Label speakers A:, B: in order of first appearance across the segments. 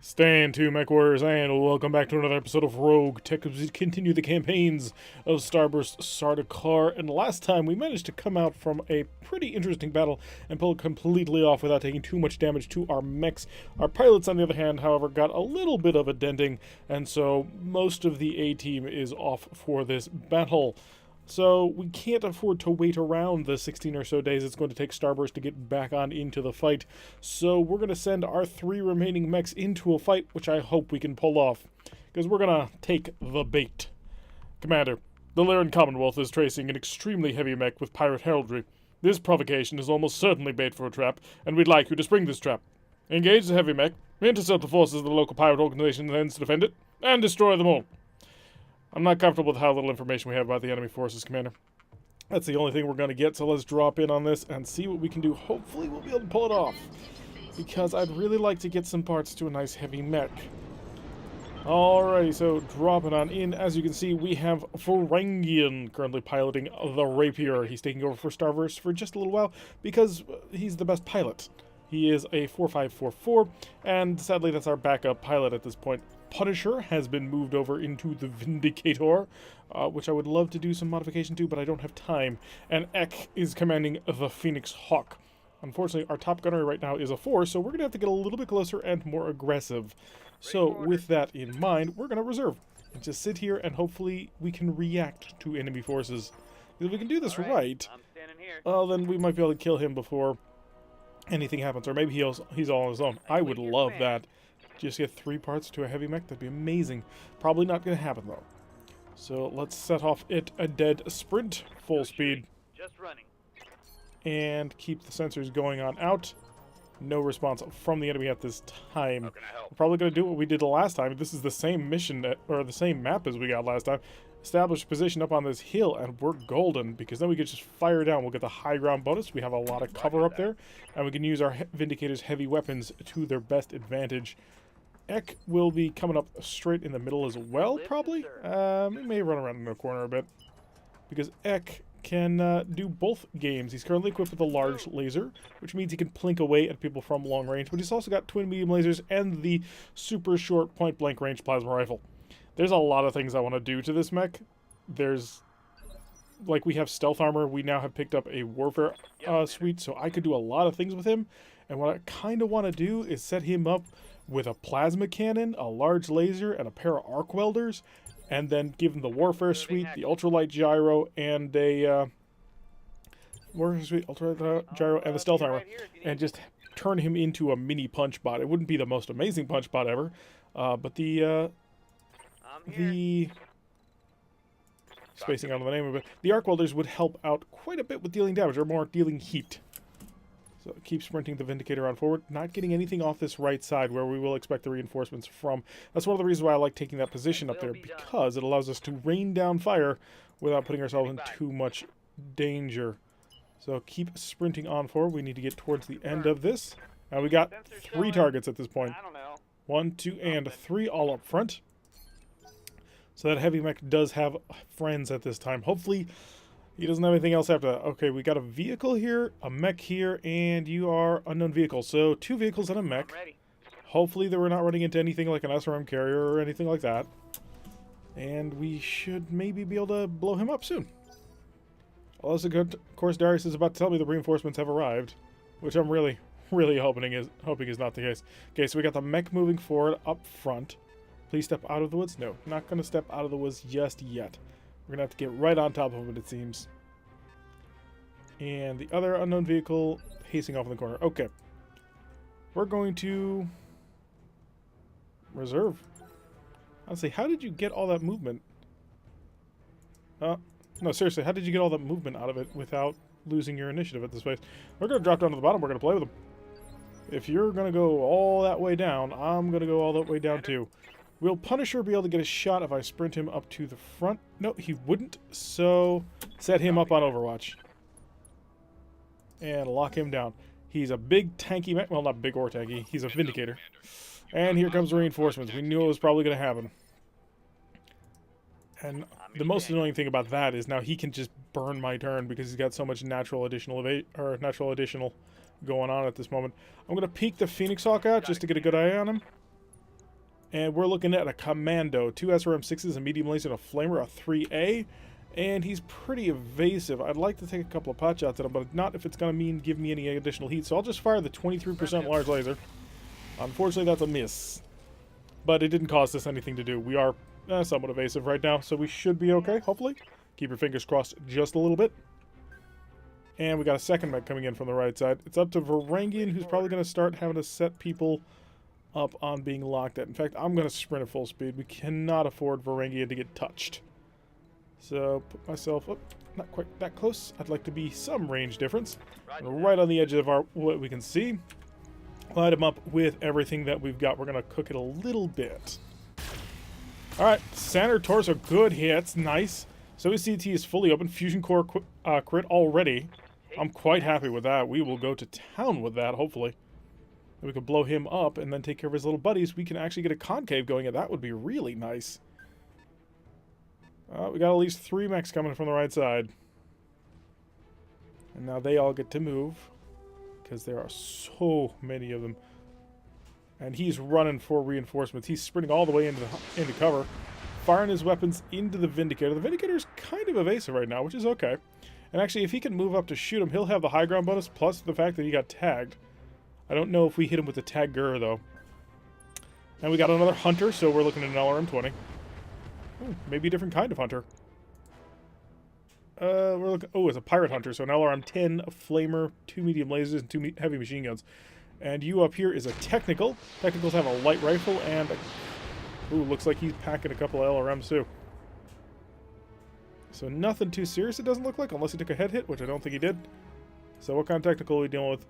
A: Stand to MechWarriors, and welcome back to another episode of RogueTech as we continue the campaigns of Starburst Sardaukar. And last time we managed to come out from a pretty interesting battle and pull it completely off without taking too much damage to our mechs. Our pilots, on the other hand, however, got a little bit of a denting, and so most of the A-team is off for this battle. So we can't afford to wait around the 16 or so days it's going to take Starburst to get back on into the fight. So we're going to send our 3 remaining mechs into a fight, which I hope we can pull off. Because we're going to take the bait. Commander, the Laren Commonwealth is tracing an extremely heavy mech with pirate heraldry. This provocation is almost certainly bait for a trap, and we'd like you to spring this trap. Engage the heavy mech, intercept the forces of the local pirate organization that intends to defend it, and destroy them all. I'm not comfortable with how little information we have about the enemy forces, Commander. That's the only thing we're going to get, so let's drop in on this and see what we can do. Hopefully we'll be able to pull it off, because I'd really like to get some parts to a nice heavy mech. Alrighty, so dropping on in. As you can see, we have Ferengian currently piloting the Rapier. He's taking over for Starburst for just a little while, because he's the best pilot. He is a 4544, and sadly that's our backup pilot at this point. Punisher has been moved over into the Vindicator, which I would love to do some modification to, but I don't have time. And Ek is commanding the Phoenix Hawk. Unfortunately, our top gunner right now is a 4, so we're going to have to get a little bit closer and more aggressive. So with that in mind, we're going to reserve. And just sit here and hopefully we can react to enemy forces. If we can do this right, well, then we might be able to kill him before anything happens. Or maybe he's all on his own. I would love that. Just get 3 parts to a heavy mech, that'd be amazing. Probably not going to happen, though. So let's set off it a dead sprint, full speed.
B: Just running.
A: And keep the sensors going on out. No response from the enemy at this time.
B: How can I help?
A: We're probably going to do what we did the last time. This is the same mission, or the same map as we got last time. Establish position up on this hill, and we're golden, because then we can just fire down. We'll get the high ground bonus. We have a lot of cover up there, and we can use our Vindicator's heavy weapons to their best advantage. Ek will be coming up straight in the middle as well, probably. He may run around in the corner a bit, because Ek can do both games. He's currently equipped with a large laser, which means he can plink away at people from long range, but he's also got twin medium lasers and the super short point-blank range plasma rifle. There's a lot of things I want to do to this mech. There's, like, we have stealth armor. We now have picked up a warfare suite, so I could do a lot of things with him. And what I kind of want to do is set him up with a plasma cannon, a large laser, and a pair of arc welders, and then give him the warfare suite, the ultralight gyro, and a warfare suite, ultralight gyro, and the stealth armor, and just turn him into a mini punch bot. It wouldn't be the most amazing punch bot ever, but the spacing out of the name of it, the arc welders would help out quite a bit with dealing damage, or more dealing heat. So keep sprinting the Vindicator on forward, not getting anything off this right side where we will expect the reinforcements from. That's one of the reasons why I like taking that position up there, because it allows us to rain down fire without putting ourselves in too much danger. So keep sprinting on forward. We need to get towards the end of this. Now we got 3 targets at this point. 1, 2, and 3 all up front. So that heavy mech does have friends at this time. Hopefully he doesn't have anything else after that. Okay, we got a vehicle here, a mech here, and you are unknown vehicle. So 2 vehicles and a mech. Hopefully that we're not running into anything like an SRM carrier or anything like that. And we should maybe be able to blow him up soon. Unless, of course, Darius is about to tell me the reinforcements have arrived, which I'm really hoping is not the case. Okay, so we got the mech moving forward up front. Please step out of the woods. No, not going to step out of the woods just yet. We're going to have to get right on top of it, it seems. And the other unknown vehicle pacing off in the corner. Okay. We're going to reserve. Honestly, how did you get all that movement? No, seriously, how did you get all that movement out of it without losing your initiative at this place? We're going to drop down to the bottom. We're going to play with them. If you're going to go all that way down, I'm going to go all that way down too. Will Punisher be able to get a shot if I sprint him up to the front? No, he wouldn't. So set him up on Overwatch. And lock him down. He's a big tanky mech. Well, not big or tanky. He's a Vindicator. And here comes reinforcements. We knew it was probably going to happen. And the most annoying thing about that is now he can just burn my turn because he's got so much natural additional going on at this moment. I'm going to peek the Phoenix Hawk out just to get a good eye on him. And we're looking at a commando, 2 SRM-6s, a medium laser, and a flamer, a 3A. And he's pretty evasive. I'd like to take a couple of pot shots at him, but not if it's going to give me any additional heat. So I'll just fire the 23% large laser. Unfortunately, that's a miss. But it didn't cost us anything to do. We are somewhat evasive right now, so we should be okay, hopefully. Keep your fingers crossed just a little bit. And we got a second mech coming in from the right side. It's up to Varangian, who's probably going to start having to set people up on being locked at. In fact, I'm going to sprint at full speed. We cannot afford Varangian to get touched. So, put myself up, not quite that close. I'd like to be some range difference. Right on the edge of what we can see. Light him up with everything that we've got. We're going to cook it a little bit. Alright, center torso, good hits, nice. So his CT is fully open. Fusion core crit already. I'm quite happy with that. We will go to town with that, hopefully. We can blow him up and then take care of his little buddies. We can actually get a concave going, and that would be really nice. We got at least 3 mechs coming from the right side. And now they all get to move, because there are so many of them. And he's running for reinforcements. He's sprinting all the way into cover, firing his weapons into the Vindicator. The Vindicator's kind of evasive right now, which is okay. And actually, if he can move up to shoot him, he'll have the high ground bonus, plus the fact that he got tagged. I don't know if we hit him with the tagger, though. And we got another Hunter, so we're looking at an LRM-20. Ooh, maybe a different kind of Hunter. We're looking. Oh, it's a Pirate Hunter, so an LRM-10, a Flamer, 2 medium lasers, and 2 heavy machine guns. And you up here is a Technical. Technicals have a light rifle and a... Ooh, looks like he's packing a couple of LRMs, too. So nothing too serious, it doesn't look like, unless he took a head hit, which I don't think he did. So what kind of Technical are we dealing with?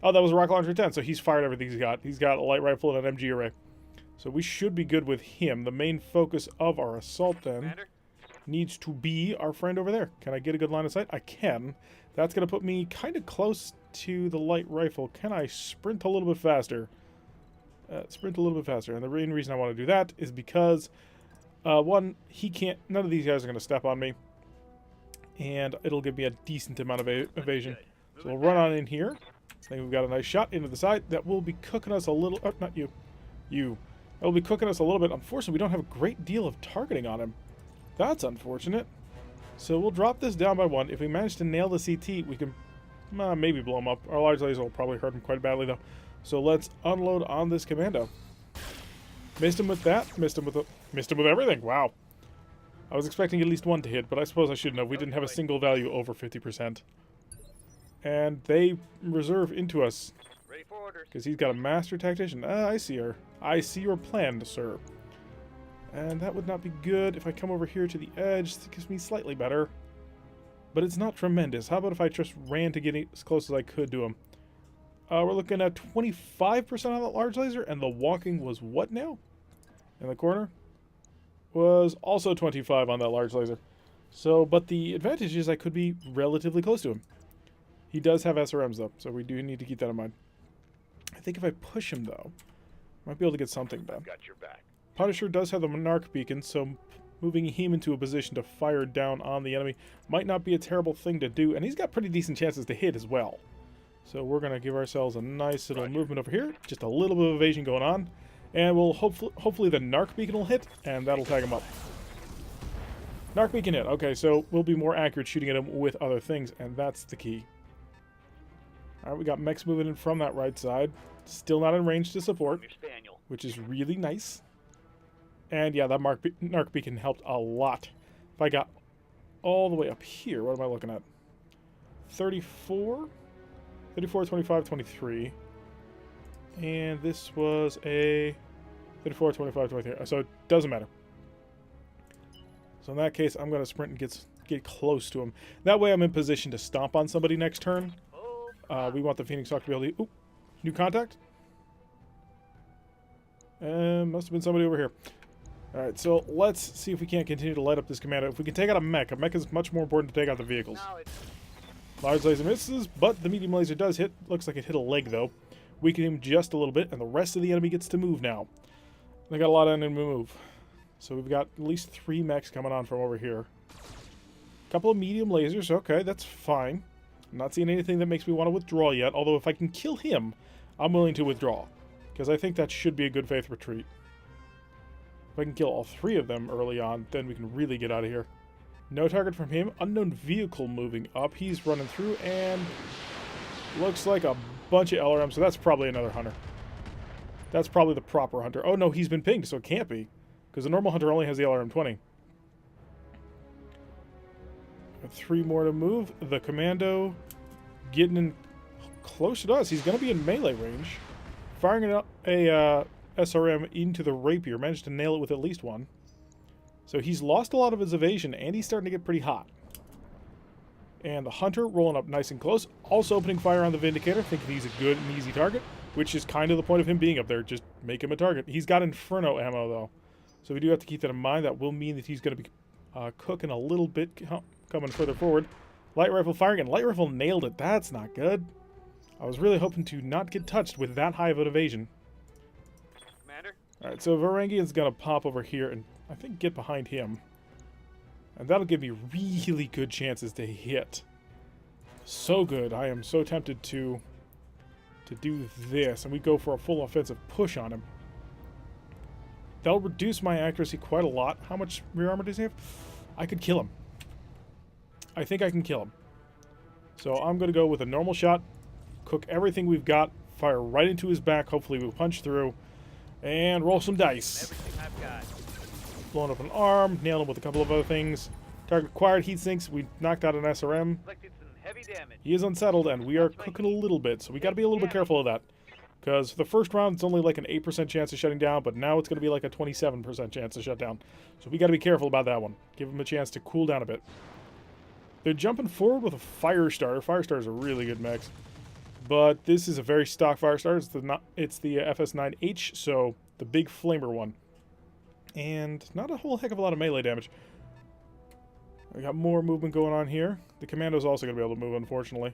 A: Oh, that was a Rocket Launcher 10, so he's fired everything he's got. He's got a light rifle and an MG array. So we should be good with him. The main focus of our assault, then, needs to be our friend over there. Can I get a good line of sight? I can. That's going to put me kind of close to the light rifle. Can I sprint a little bit faster? Sprint a little bit faster. And the main reason I want to do that is because, one, he can't... None of these guys are going to step on me. And it'll give me a decent amount of evasion. So we'll run on in here. I think we've got a nice shot into the side. That will be cooking us a little... Oh, not you. You. That will be cooking us a little bit. Unfortunately, we don't have a great deal of targeting on him. That's unfortunate. So we'll drop this down by 1. If we manage to nail the CT, we can maybe blow him up. Our large laser will probably hurt him quite badly, though. So let's unload on this commando. Missed him with that. Missed him with everything. Wow. I was expecting at least 1 to hit, but I suppose I shouldn't have. We didn't have a single value over 50%. And they reserve into us.
B: Ready for orders.
A: Because he's got a master tactician. I see her. I see your plan, sir. And that would not be good. If I come over here to the edge, it gives me slightly better. But it's not tremendous. How about if I just ran to get as close as I could to him? We're looking at 25% on that large laser, and the walking was what now? In the corner? Was also 25 on that large laser. So, but the advantage is I could be relatively close to him. He does have SRMs, though, so we do need to keep that in mind. I think if I push him, though, I might be able to get something done.
B: Got your back.
A: Punisher does have the Monarch beacon, so moving him into a position to fire down on the enemy might not be a terrible thing to do, and he's got pretty decent chances to hit as well. So we're going to give ourselves a nice little movement over here, just a little bit of evasion going on, and we'll hopefully the Narc beacon will hit, and that'll tag him up. Narc beacon hit. Okay, so we'll be more accurate shooting at him with other things, and that's the key. Alright, we got mechs moving in from that right side. Still not in range to support, which is really nice. And yeah, that Narc beacon helped a lot. If I got all the way up here, what am I looking at? 34? 34, 25, 23. And this was a 34, 25, 23. So it doesn't matter. So in that case, I'm going to sprint and get close to him. That way I'm in position to stomp on somebody next turn. We want the Phoenix Hawk to be able to... Ooh, new contact? Must have been somebody over here. Alright, so let's see if we can't continue to light up this commando. If we can take out a mech is much more important to take out the vehicles. Large laser misses, but the medium laser does hit. Looks like it hit a leg, though. Weaken him just a little bit, and the rest of the enemy gets to move now. They got a lot of enemy move. So we've got at least 3 mechs coming on from over here. A couple of medium lasers. Okay, that's fine. I'm not seeing anything that makes me want to withdraw yet, although if I can kill him, I'm willing to withdraw. Because I think that should be a good faith retreat. If I can kill all 3 of them early on, then we can really get out of here. No target from him. Unknown vehicle moving up. He's running through, and looks like a bunch of LRM, so that's probably another hunter. That's probably the proper hunter. Oh, no, he's been pinged, so it can't be. Because the normal hunter only has the LRM-20. 3 more to move. The commando getting in close to us. He's going to be in melee range. Firing a SRM into the rapier. Managed to nail it with at least 1. So he's lost a lot of his evasion, and he's starting to get pretty hot. And the hunter rolling up nice and close. Also opening fire on the Vindicator, thinking he's a good and easy target, which is kind of the point of him being up there. Just make him a target. He's got Inferno ammo, though. So we do have to keep that in mind. That will mean that he's going to be cooking a little bit coming further forward. Light rifle firing, and light rifle nailed it. That's not good. I was really hoping to not get touched with that high of an evasion.
B: Commander?
A: Alright, so Varangian's going to pop over here and I think get behind him. And that'll give me really good chances to hit. So good. I am so tempted to do this. And we go for a full offensive push on him. That'll reduce my accuracy quite a lot. How much rear armor does he have? I could kill him. I think I can kill him. So I'm going to go with a normal shot. Cook everything we've got. Fire right into his back. Hopefully we'll punch through. And roll some dice.
B: Everything I've got.
A: Blowing up an arm. Nailed him with a couple of other things. Target acquired. Heat sinks. We knocked out an SRM.
B: Inflicted some heavy damage.
A: He is unsettled, and we are cooking a little bit. So we got to be a little bit careful of that. Because the first round, it's only like an 8% chance of shutting down, but now it's going to be like a 27% chance to shut down. So we got to be careful about that one. Give him a chance to cool down a bit. They're jumping forward with a fire starter. Fire starters are really good mechs. But this is a very stock fire starter. It's the FS9H, so the big flamer one. And not a whole heck of a lot of melee damage. We got more movement going on here. The commando's also going to be able to move, unfortunately.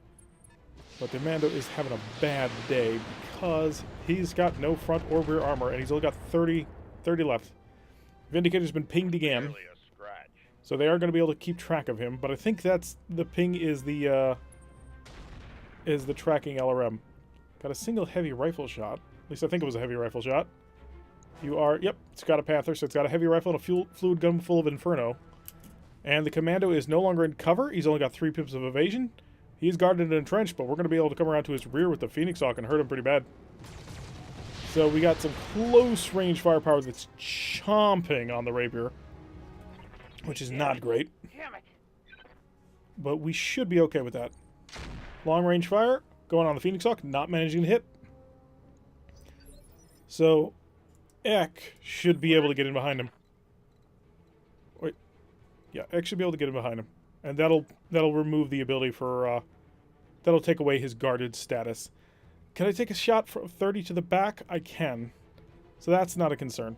A: But the commando is having a bad day because he's got no front or rear armor, and he's only got 30 left. Vindicator's been pinged again. So they are going to be able to keep track of him, but I think that's the ping is the tracking LRM. Got a single heavy rifle shot. At least I think it was a heavy rifle shot. You are, yep, it's got a Panther, so it's got a heavy rifle and a fluid gun full of Inferno. And the commando is no longer in cover. He's only got 3 pips of evasion. He's guarded and entrenched, but we're going to be able to come around to his rear with the Phoenix Hawk and hurt him pretty bad. So we got some close range firepower that's chomping on the rapier, which is not great.
B: Damn it.
A: But we should be okay with that. Long range fire going on the Phoenix Hawk, not managing to hit. So Ek should be able to get in behind him. Wait. Yeah, Ek should be able to get in behind him. And that'll remove the ability for that'll take away his guarded status. Can I take a shot from 30 to the back? I can. So that's not a concern.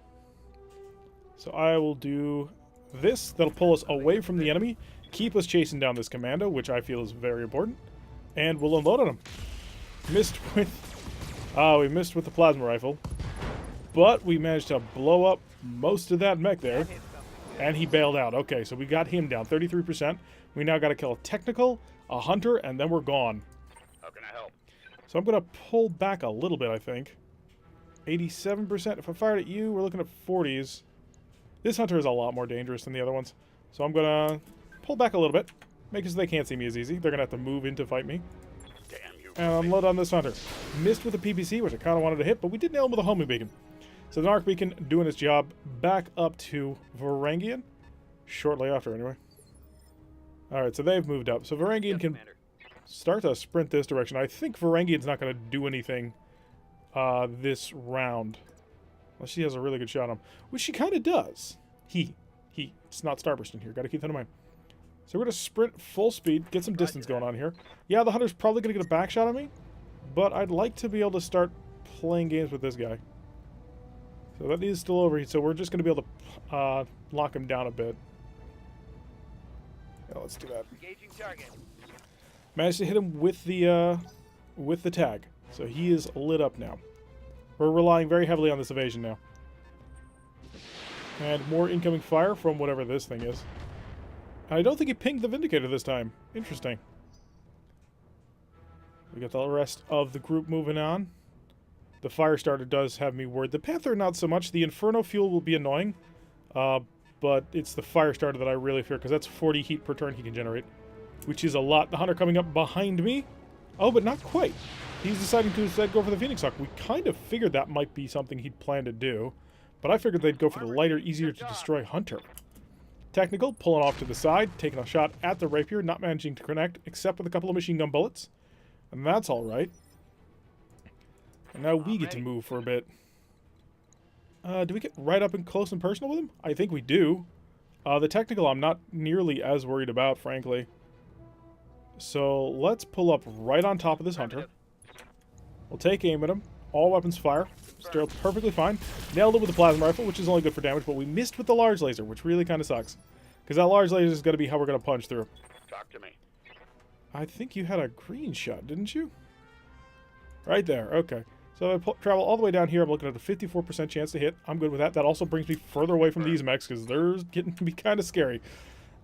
A: So I will do this. That'll pull us away from the enemy, keep us chasing down this commando, which I feel is very important. And we'll unload on him. We missed with the plasma rifle. But we managed to blow up most of that mech there. And he bailed out. Okay, so we got him down 33%. We now got to kill a technical, a hunter, and then we're gone.
B: How can I help?
A: So I'm going to pull back a little bit, I think. 87%. If I fired at you, we're looking at 40s. This hunter is a lot more dangerous than the other ones. So I'm going to pull back a little bit. Make it so they can't see me as easy. They're going to have to move in to fight me.
B: Damn you.
A: And unload on this hunter. Missed with a PPC, which I kind of wanted to hit, but we did nail him with a homing beacon. So the Narc Beacon doing its job. Back up to Varangian. Shortly after, anyway. Alright, so they've moved up. So Varangian can start to sprint this direction. I think Varangian's not going to do anything this round. Unless she has a really good shot on him. Which she kind of does. It's not Starburst in here. Got to keep that in mind. So we're going to sprint full speed. Get some distance going on here. Yeah, the hunter's probably going to get a back shot on me. But I'd like to be able to start playing games with this guy. So that is still over. So we're just going to be able to lock him down a bit. Yeah, let's do that.
B: Engaging target.
A: Managed to hit him with the tag. So he is lit up now. We're relying very heavily on this evasion now. And more incoming fire from whatever this thing is. I don't think he pinged the Vindicator this time. Interesting. We got the rest of the group moving on. The fire starter does have me worried. The Panther, not so much. The Inferno fuel will be annoying. But it's the fire starter that I really fear, because that's 40 heat per turn he can generate, which is a lot. The Hunter coming up behind me. Oh, but not quite. He's deciding to instead go for the Phoenix Hawk. We kind of figured that might be something he'd plan to do, but I figured they'd go for the lighter, easier to destroy Hunter. Technical, pulling off to the side, taking a shot at the Rapier, not managing to connect, except with a couple of machine gun bullets. And that's alright. And now we get to move for a bit. Do we get right up and close and personal with him? I think we do. The technical I'm not nearly as worried about, frankly. So let's pull up right on top of this Hunter. We'll take aim at him. All weapons fire. Still perfectly fine. Nailed it with the plasma rifle, which is only good for damage, but we missed with the large laser, which really kind of sucks. Because that large laser is going to be how we're going to punch through.
B: Talk to me.
A: I think you had a green shot, didn't you? Right there. Okay. So if I travel all the way down here, I'm looking at a 54% chance to hit. I'm good with that. That also brings me further away from these mechs, because they're getting to be kind of scary.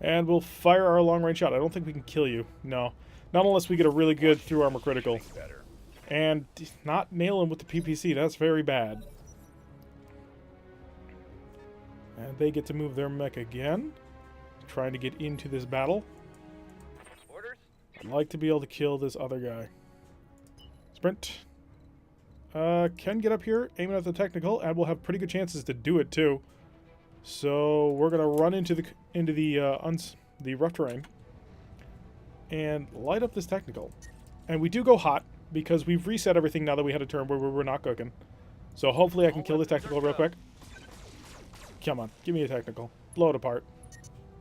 A: And we'll fire our long-range shot. I don't think we can kill you. No. Not unless we get a really good through-armor critical. And not nail him with the PPC. That's very bad. And they get to move their mech again. Trying to get into this battle.
B: Orders?
A: I'd like to be able to kill this other guy. Sprint. Can get up here, aiming at the technical, and we'll have pretty good chances to do it too. So we're gonna run into the rough terrain and light up this technical. And we do go hot because we've reset everything now that we had a turn where we were not cooking. So hopefully I can kill the technical real quick. Come on, give me a technical. Blow it apart.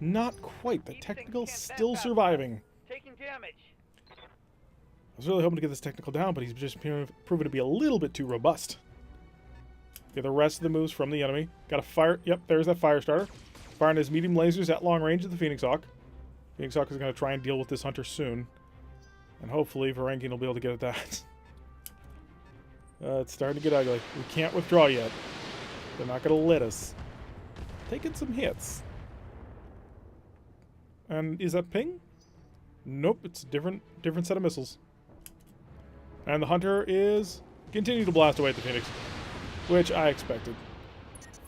A: Not quite. The technical's still surviving.
B: Taking damage.
A: I was really hoping to get this technical down, but he's just proven to be a little bit too robust. Get the rest of the moves from the enemy. Got a fire. Yep, there's that fire starter. Firing his medium lasers at long range at the Phoenix Hawk. Phoenix Hawk is going to try and deal with this Hunter soon. And hopefully Varangian will be able to get at that. It's starting to get ugly. We can't withdraw yet. They're not going to let us. Taking some hits. And is that ping? Nope, it's a different set of missiles. And the Hunter is continuing to blast away at the Phoenix, which I expected.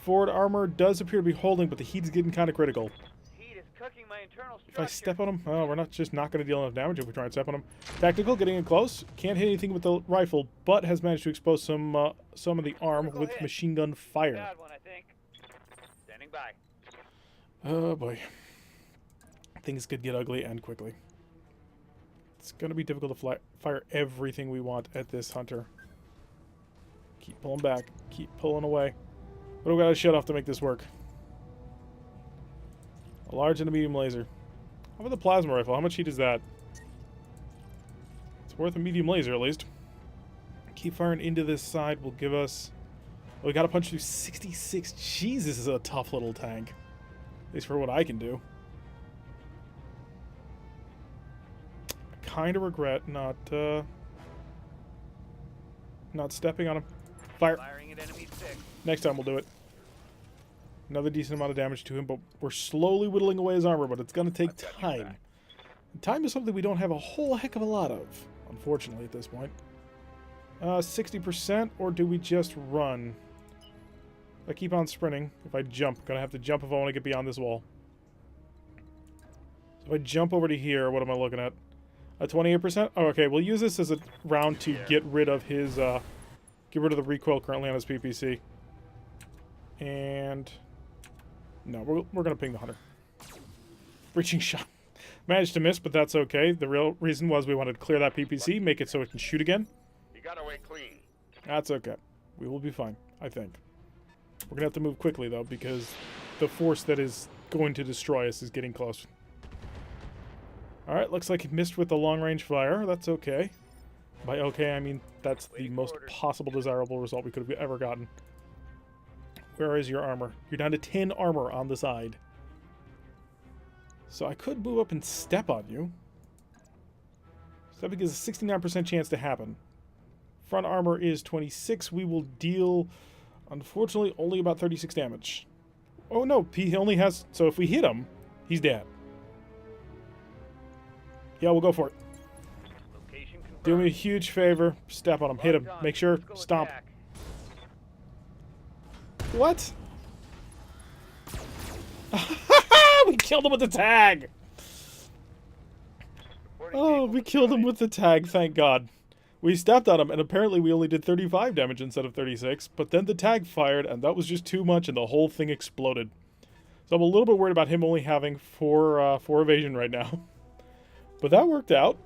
A: Forward armor does appear to be holding, but the heat is getting kind of critical.
B: Heat is cooking my internal structure.
A: If I step on him, oh, we're not going to deal enough damage if we try and step on him. Tactical, getting in close. Can't hit anything with the rifle, but has managed to expose some of the arm with machine gun fire.
B: Bad one, I think. Standing by.
A: Oh boy. Things could get ugly and quickly. It's going to be difficult to fire everything we want at this Hunter. Keep pulling back. Keep pulling away. What do we got to shut off to make this work? A large and a medium laser. How about the plasma rifle? How much heat is that? It's worth a medium laser at least. Keep firing into this side will give us... Well, we got to punch through 66. Jeez, this is a tough little tank. At least for what I can do. Kind of regret not stepping on him. Fire.
B: Firing at enemy 6.
A: Next time we'll do it. Another decent amount of damage to him, but we're slowly whittling away his armor, but it's going to take time. And time is something we don't have a whole heck of a lot of, unfortunately, at this point. 60%, or do we just run? If I keep on sprinting, if I jump, I'm going to have to jump if I want to get beyond this wall. So if I jump over to here, what am I looking at? A 28%? Oh, okay, we'll use this as a round to get rid of his, get rid of the recoil currently on his PPC. And... no, we're going to ping the Hunter. Breaching shot. Managed to miss, but that's okay. The real reason was we wanted to clear that PPC, make it so it can shoot again.
B: You got away clean.
A: That's okay. We will be fine, I think. We're going to have to move quickly, though, because the force that is going to destroy us is getting close. Alright, looks like he missed with the long-range fire. That's okay. By okay, I mean that's the most possible desirable result we could have ever gotten. Where is your armor? You're down to 10 armor on the side. So I could move up and step on you. Stepping is a 69% chance to happen. Front armor is 26. We will deal, unfortunately, only about 36 damage. Oh no, he only has... so if we hit him, he's dead. Yeah, we'll go for it. Do me a huge favor. Step on him. Hit him. Make sure. Stomp. What? We killed him with the tag!
B: Reporting
A: Oh,
B: vehicle
A: we killed him
B: destroyed.
A: with the tag, thank God. We stepped on him, and apparently we only did 35 damage instead of 36, but then the tag fired, and that was just too much, and the whole thing exploded. So I'm a little bit worried about him only having four evasion right now. But that worked out.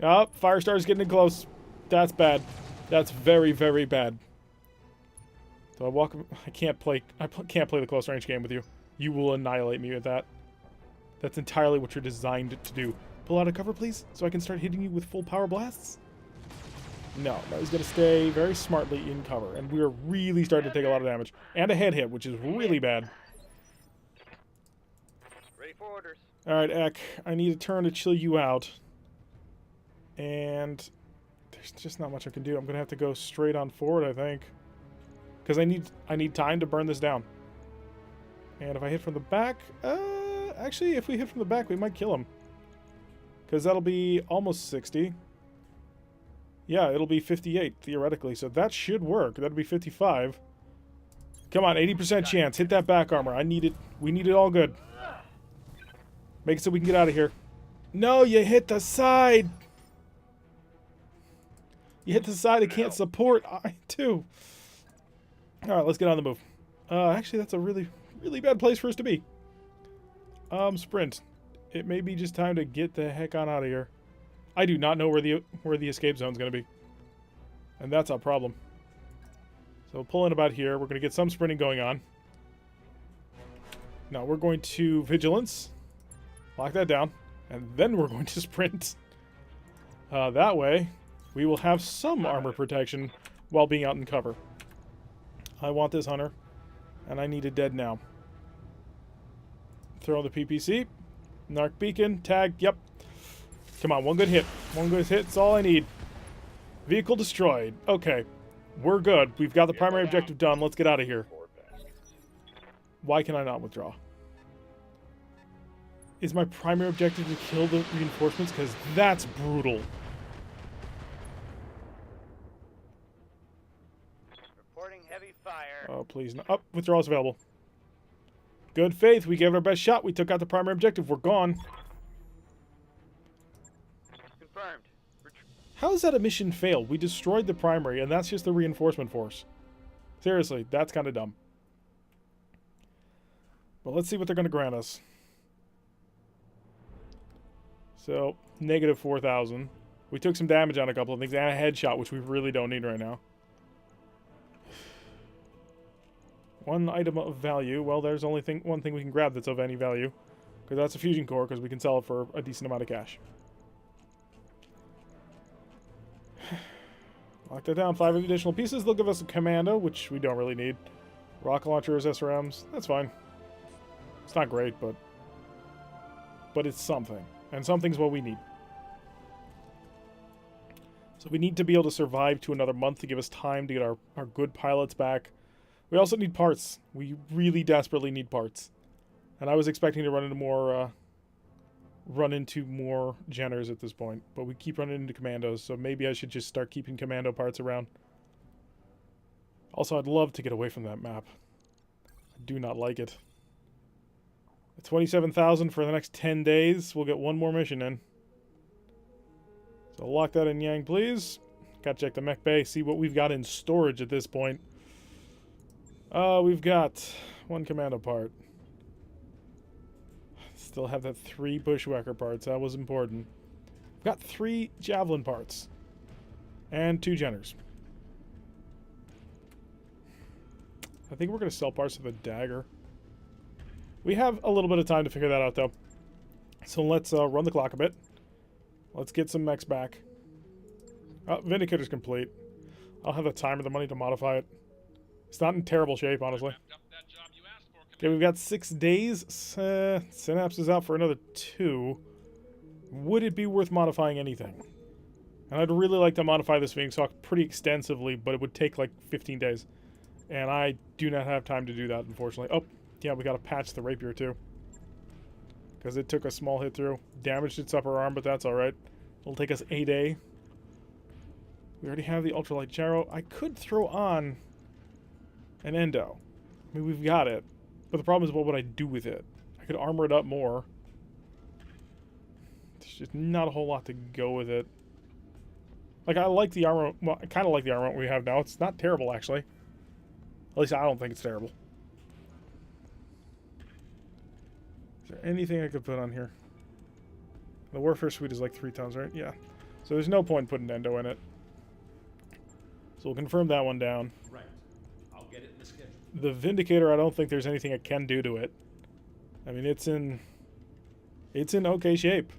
A: Ah, Firestar's getting in close. That's bad. That's very, very bad. So I can't play the close range game with you. You will annihilate me with that. That's entirely what you're designed to do. Pull out of cover, please, so I can start hitting you with full power blasts. No, he's going to stay very smartly in cover, and we are really starting to take a lot of damage. And a head hit, which is really bad.
B: Ready for orders.
A: Alright, Ek, I need a turn to chill you out. And there's just not much I can do. I'm going to have to go straight on forward, I think. Because I need time to burn this down. And if I hit from the back... actually, if we hit from the back, we might kill him. Because that'll be almost 60. Yeah, it'll be 58, theoretically. So that should work. That'll be 55. Come on, 80% chance. Hit that back armor. I need it. We need it all good. Make it so we can get out of here. No, you hit the side! You hit the side it can't support. I too. Alright, let's get on the move. Actually, that's a really, really bad place for us to be. Sprint. It may be just time to get the heck on out of here. I do not know where the escape zone's going to be. And that's our problem. So pulling about here, we're going to get some sprinting going on. Now we're going to Vigilance. Lock that down. And then we're going to sprint. That way, we will have some armor protection while being out in cover. I want this hunter. And I need it dead now. Throw the PPC. Narc beacon. Tag. Yep. Come on, one good hit. One good hit's all I need. Vehicle destroyed. Okay. We're good. We've got the primary objective done. Let's get out of here. Why can I not withdraw? Is my primary objective to kill the reinforcements? Because that's brutal.
B: Reporting heavy fire.
A: Oh, please. No. Oh, withdrawal's available. Good faith. We gave it our best shot. We took out the primary objective. We're gone.
B: Confirmed.
A: How does that a mission fail? We destroyed the primary, and that's just the reinforcement force. Seriously, that's kind of dumb. But let's see what they're going to grant us. So, negative 4,000. We took some damage on a couple of things, and a headshot, which we really don't need right now. One item of value. Well, there's only one thing we can grab that's of any value. Because that's a fusion core, because we can sell it for a decent amount of cash. Lock that down. 5 additional pieces. They'll give us a commando, which we don't really need. Rocket launchers, SRMs. That's fine. It's not great, but it's something. And something's what we need. So we need to be able to survive to another month to give us time to get our good pilots back. We also need parts. We really desperately need parts. And I was expecting to run into more Jenners at this point, but we keep running into commandos, so maybe I should just start keeping commando parts around. Also, I'd love to get away from that map. I do not like it. At 27,000 for the next 10 days, we'll get one more mission in. So lock that in, Yang, please. Gotta check the mech bay, see what we've got in storage at this point. We've got one commando part. Still have that 3 bushwhacker parts. That was important. We've got 3 javelin parts. And 2 Jenners. I think we're going to sell parts of the dagger. We have a little bit of time to figure that out, though. So let's run the clock a bit. Let's get some mechs back. Vindicator's complete. I'll have the time or the money to modify it. It's not in terrible shape, honestly. Okay, we've got 6 days. Synapse is out for another 2. Would it be worth modifying anything? And I'd really like to modify this Phoenix Hawk pretty extensively, but it would take like 15 days. And I do not have time to do that, unfortunately. Oh, yeah, we got to patch the Rapier too. Because it took a small hit through. Damaged its upper arm, but that's alright. It'll take us a day. We already have the ultralight gyro. I could throw on an endo. I mean, we've got it. But the problem is, what would I do with it? I could armor it up more. There's just not a whole lot to go with it. Like, I like the armor. Well, I kind of like the armor we have now. It's not terrible, actually. At least I don't think it's terrible. Is there anything I could put on here? The Warfare Suite is like 3 tons, right? Yeah. So there's no point putting Endo in it. So we'll confirm that one down.
C: Right. I'll get it in the schedule.
A: The Vindicator, I don't think there's anything I can do to it. I mean, it's in okay shape.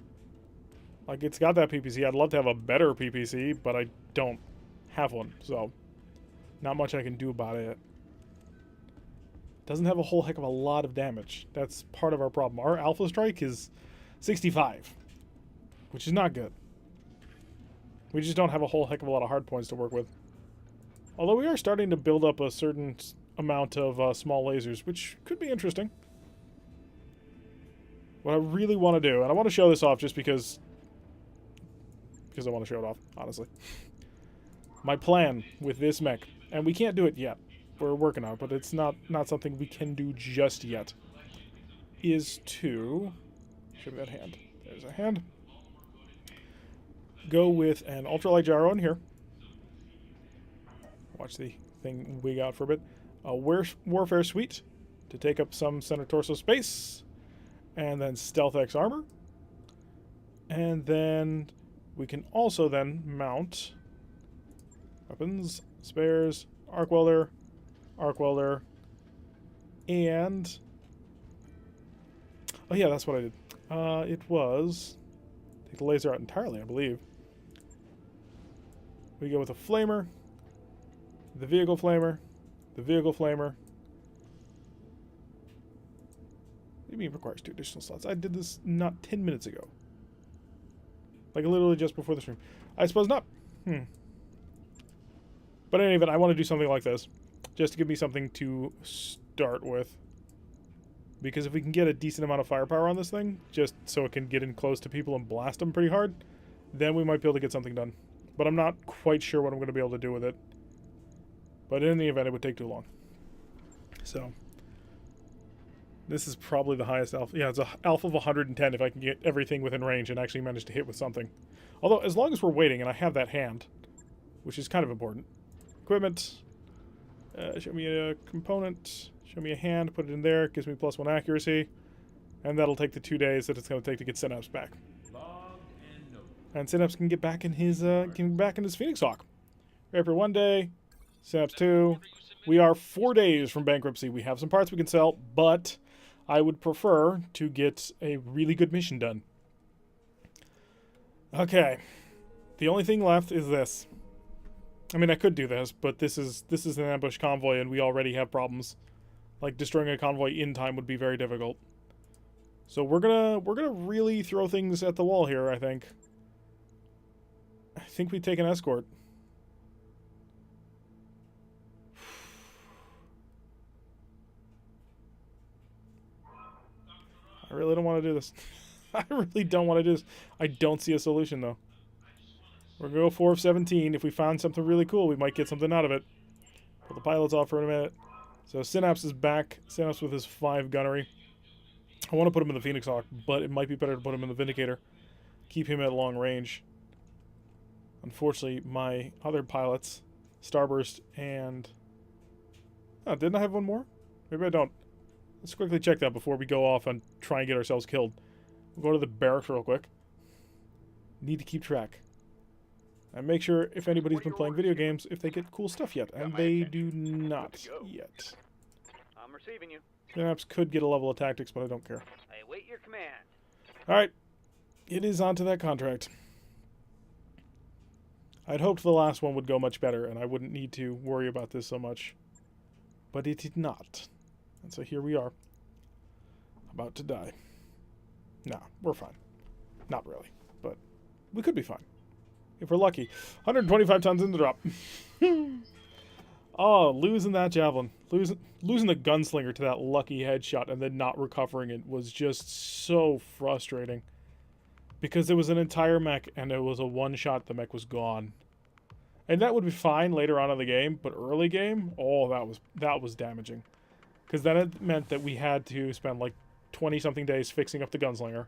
A: Like, it's got that PPC. I'd love to have a better PPC, but I don't have one, so not much I can do about it. Doesn't have a whole heck of a lot of damage. That's part of our problem. Our Alpha Strike is 65, which is not good. We just don't have a whole heck of a lot of hard points to work with. Although we are starting to build up a certain amount of small lasers, which could be interesting. What I really want to do, and I want to show this off just because I want to show it off, honestly. My plan with this mech, and we can't do it yet. We're working on it, but it's not something we can do just yet, is to... Show me that hand. There's a hand. Go with an ultralight gyro in here. Watch the thing wig out for a bit. A Warfare Suite to take up some center torso space. And then Stealth X armor. And then we can also then mount weapons, spares, arc welder, and... Oh yeah, that's what I did. It was... Take the laser out entirely, I believe. We go with a flamer, the vehicle flamer, the vehicle flamer. What do you mean requires 2 additional slots? I did this not 10 minutes ago. Like literally just before the stream. I suppose not. But in any event, I want to do something like this. Just to give me something to start with. Because if we can get a decent amount of firepower on this thing, just so it can get in close to people and blast them pretty hard, then we might be able to get something done. But I'm not quite sure what I'm going to be able to do with it. But in the event, it would take too long. So, this is probably the highest alpha. Yeah, it's an alpha of 110 if I can get everything within range and actually manage to hit with something. Although, as long as we're waiting, and I have that hand, which is kind of important. Equipment. Show me a component. Show me a hand. Put it in there. Gives me +1 accuracy. And that'll take the 2 days that it's going to take to get Synapse back. And Synapse can get back in his Phoenix Hawk. Rapier 1 day. Synapse 2. We are 4 days from bankruptcy. We have some parts we can sell, but I would prefer to get a really good mission done. Okay. The only thing left is this. I mean, I could do this, but this is an ambush convoy, and we already have problems. Like, destroying a convoy in time would be very difficult. So we're gonna really throw things at the wall here, I think. I think we take an escort. I really don't want to do this. I really don't want to do this. I don't see a solution, though. We're going to go 4 of 17. If we find something really cool, we might get something out of it. Pull the pilots off for a minute. So Synapse is back. Synapse with his 5 gunnery. I want to put him in the Phoenix Hawk, but it might be better to put him in the Vindicator. Keep him at long range. Unfortunately, my other pilots, Starburst and... Oh, didn't I have one more? Maybe I don't. Let's quickly check that before we go off and try and get ourselves killed. We'll go to the barracks real quick. Need to keep track. And make sure if anybody's been playing video games, if they get cool stuff yet. And they do not yet.
B: I'm receiving you.
A: Synapse could get a level of tactics, but I don't care.
B: I await your command.
A: Alright. It is on to that contract. I'd hoped the last one would go much better, and I wouldn't need to worry about this so much. But it did not. And so here we are. About to die. Nah, we're fine. Not really, but we could be fine. If we're lucky. 125 tons in the drop. Oh, losing that javelin. Losing the gunslinger to that lucky headshot and then not recovering it was just so frustrating. Because it was an entire mech and it was a one-shot, the mech was gone. And that would be fine later on in the game, but early game, oh, that was damaging. Because then it meant that we had to spend like 20-something days fixing up the gunslinger.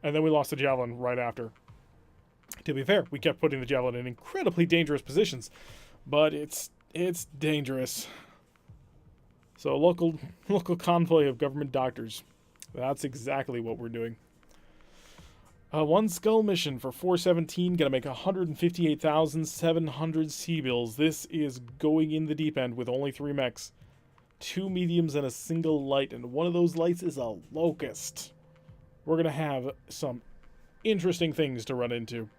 A: And then we lost the javelin right after. To be fair, we kept putting the javelin in incredibly dangerous positions. But it's dangerous. So local convoy of government doctors. That's exactly what we're doing. One skull mission for 417, gonna make 158,700 C-bills. This is going in the deep end with only 3 mechs. 2 mediums and a single light, and one of those lights is a locust. We're gonna have some interesting things to run into.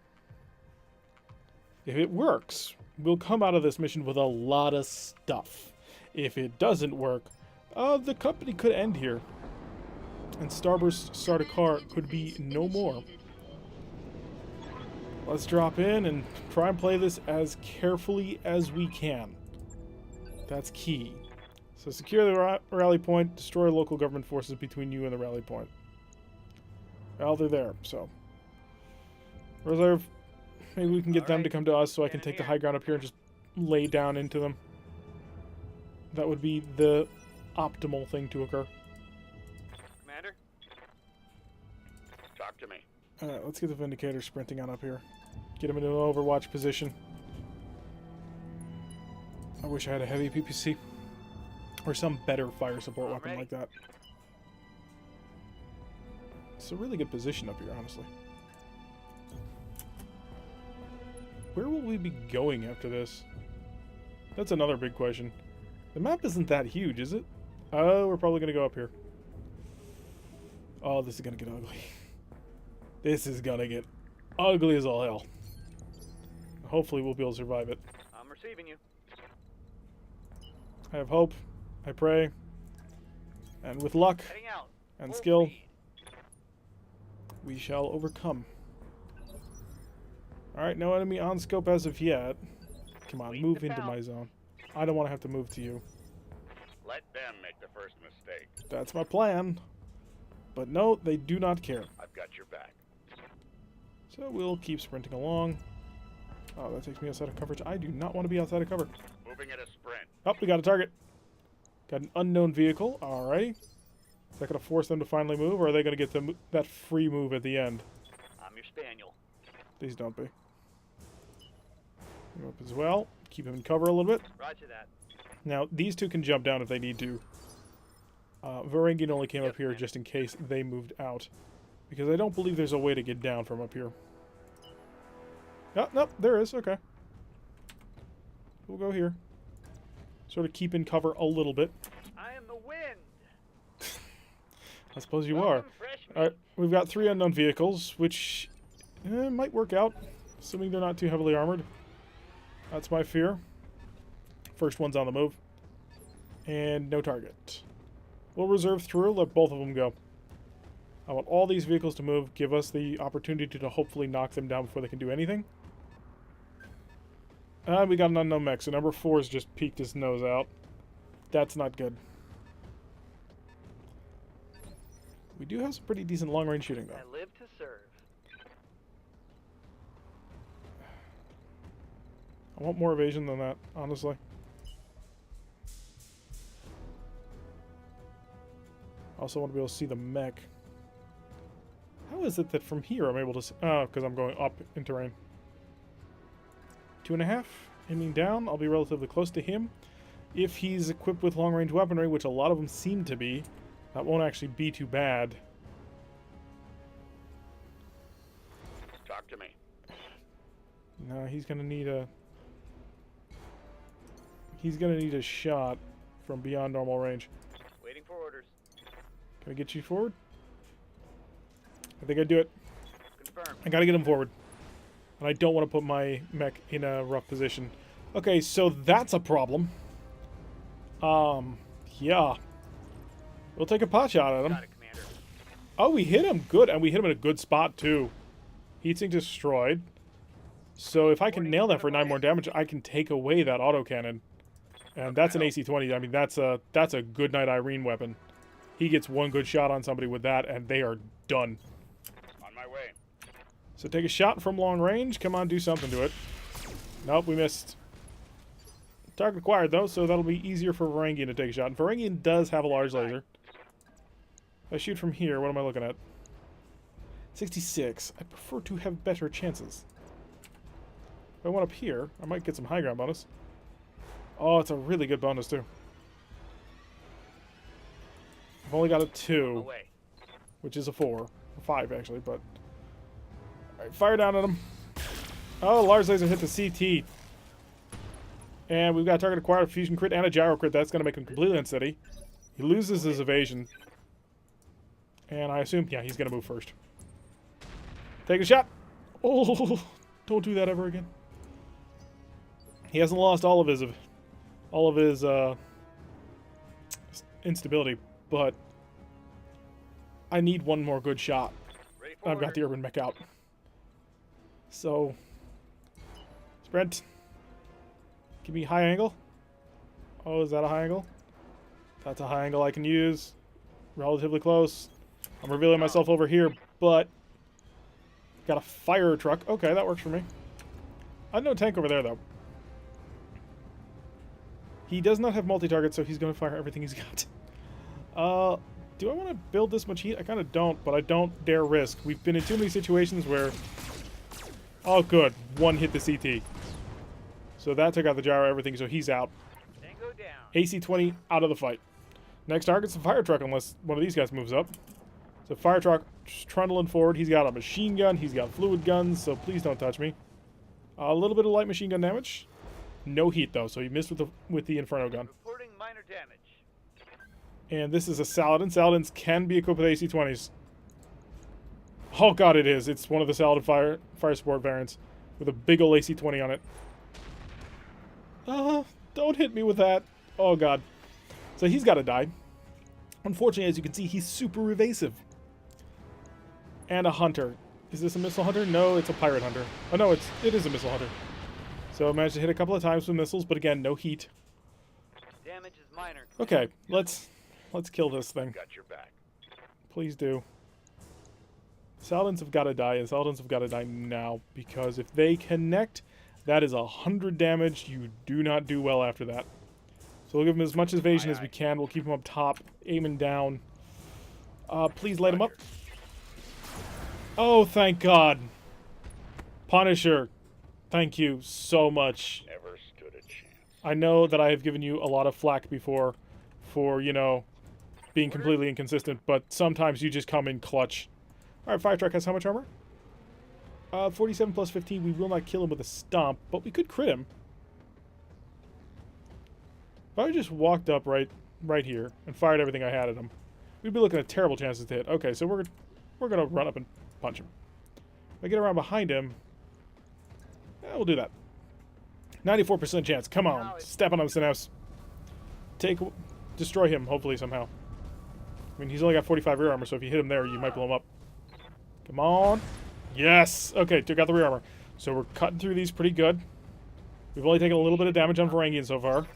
A: If it works, we'll come out of this mission with a lot of stuff. If it doesn't work, the company could end here. And Starburst Sardaukar could be no more. Let's drop in and try and play this as carefully as we can. That's key. So secure the rally point, destroy local government forces between you and the rally point. Well, they're there, so. Reserve, maybe we can get them to come to us so I can take the high ground up here and just lay down into them. That would be the optimal thing to occur.
B: Commander?
C: Talk to me.
A: Alright, let's get the Vindicator sprinting on up here. Get him into an overwatch position. I wish I had a heavy PPC. Or some better fire support weapon like that. It's a really good position up here, honestly. Where will we be going after this? That's another big question. The map isn't that huge, is it? Oh, we're probably going to go up here. Oh, this is going to get ugly. This is going to get ugly as all hell. Hopefully we'll be able to survive it.
B: I'm receiving you.
A: I have hope. I pray. And with luck
B: Heading out.
A: and
B: Full
A: skill,
B: speed.
A: we shall overcome. Alright, no enemy on scope as of yet. Come on, move into my zone. I don't want to have to move to you.
C: Let them make the first mistake.
A: That's my plan. But no, they do not care.
C: I've got your back.
A: So we'll keep sprinting along. Oh, that takes me outside of coverage. I do not want to be outside of cover.
C: Moving at a sprint.
A: Oh, we got a target. Got an unknown vehicle. Alrighty. Is that going to force them to finally move, or are they going to get that free move at the end?
B: I'm your spaniel.
A: Please don't be. Move up as well. Keep him in cover a little bit.
B: Roger that.
A: Now, these two can jump down if they need to. Varangian only came up here just in case they moved out. Because I don't believe there's a way to get down from up here. Oh, no, there is. Okay. We'll go here. Sort of keep in cover a little bit.
B: I am the wind.
A: I suppose you are. Alright, we've got 3 unknown vehicles, which might work out. Assuming they're not too heavily armored. That's my fear. First one's on the move. And no target. We'll reserve through, let both of them go. I want all these vehicles to move, give us the opportunity to hopefully knock them down before they can do anything. We got an unknown mech, so number 4's just peeked his nose out. That's not good. We do have some pretty decent long-range shooting, though.
B: I live to serve.
A: I want more evasion than that, honestly. I also want to be able to see the mech. How is it that from here I'm able to see? Oh, because I'm going up in terrain. 2.5. Aiming down. I'll be relatively close to him. If he's equipped with long-range weaponry, which a lot of them seem to be, that won't actually be too bad.
C: Talk to me.
A: No, he's gonna need a... He's gonna need a shot from beyond normal range.
B: Waiting for orders.
A: Can I get you forward? I think I do it.
B: Confirmed.
A: I gotta get him forward. And I don't want to put my mech in a rough position. Okay, so that's a problem. Yeah. We'll take a pot shot at him.
B: Got it, Commander.
A: Oh, we hit him. Good. And we hit him in a good spot, too. Heatsink destroyed. So if I can nail that for 9 more damage, I can take away that autocannon. And that's an AC-20. I mean, that's a good night Irene weapon. He gets one good shot on somebody with that, and they are done.
C: On my way.
A: So take a shot from long range. Come on, do something to it. Nope, we missed. Target acquired, though, so that'll be easier for Varangian to take a shot. And Varangian does have a large laser. If I shoot from here, what am I looking at? 66. I prefer to have better chances. If I went up here, I might get some high ground bonus. Oh, it's a really good bonus, too. I've only got a 2, which is a 4. A 5, actually, but... Alright, fire down at him. Oh, large laser hit the CT. And we've got target acquired, a fusion crit, and a gyro crit. That's going to make him completely unsteady. He loses his evasion. And I assume, yeah, he's going to move first. Take a shot. Oh, don't do that ever again. He hasn't lost all of his instability, but I need one more good shot. I've got the urban mech out. So, sprint. Give me high angle. Oh, is that a high angle? That's a high angle I can use. Relatively close. I'm revealing myself over here, but got a fire truck. Okay, that works for me. I know tank over there, though. He does not have multi-target, so he's going to fire everything he's got. Do I want to build this much heat? I kind of don't, but I don't dare risk. We've been in too many situations where... Oh, good. One hit the CT. So that took out the gyro, everything, so he's out.
B: Tango down.
A: AC-20 out of the fight. Next target's the fire truck, unless one of these guys moves up. So fire truck trundling forward. He's got a machine gun. He's got fluid guns, so please don't touch me. A little bit of light machine gun damage. No heat, though, so he missed with the Inferno gun.
B: Reporting minor damage.
A: And this is a Saladin. Saladins can be equipped with AC-20s. Oh, God, it is. It's one of the Saladin fire support variants with a big ol' AC-20 on it. Don't hit me with that. Oh, God. So he's got to die. Unfortunately, as you can see, he's super evasive. And a hunter. Is this a missile hunter? No, it's a pirate hunter. Oh, no, it is a missile hunter. So I managed to hit a couple of times with missiles, but again, no heat.
B: Damage is minor.
A: Okay, let's kill this thing.
C: Got your back.
A: Please do. Saladins have got to die, and Saladins have got to die now, because if they connect, that is 100 damage. You do not do well after that. So we'll give him as much evasion as we can. We'll keep him up top, aiming down. Please light him up. Oh, thank God. Punisher, thank you so much.
C: Never stood a chance.
A: I know that I have given you a lot of flack before for, you know, being completely inconsistent, but sometimes you just come in clutch. Alright, fire truck has how much armor? 47 plus 15. We will not kill him with a stomp, but we could crit him. If I just walked up right here and fired everything I had at him, we'd be looking at terrible chances to hit. Okay, so we're gonna run up and punch him. If I get around behind him, we'll do that. 94% chance. Come on, step on him, Synapse. Destroy him, hopefully somehow. I mean, he's only got 45 rear armor, so if you hit him there, you might blow him up. Come on. Yes! Okay, took out the rear armor. So we're cutting through these pretty good. We've only taken a little bit of damage on Varangian so far.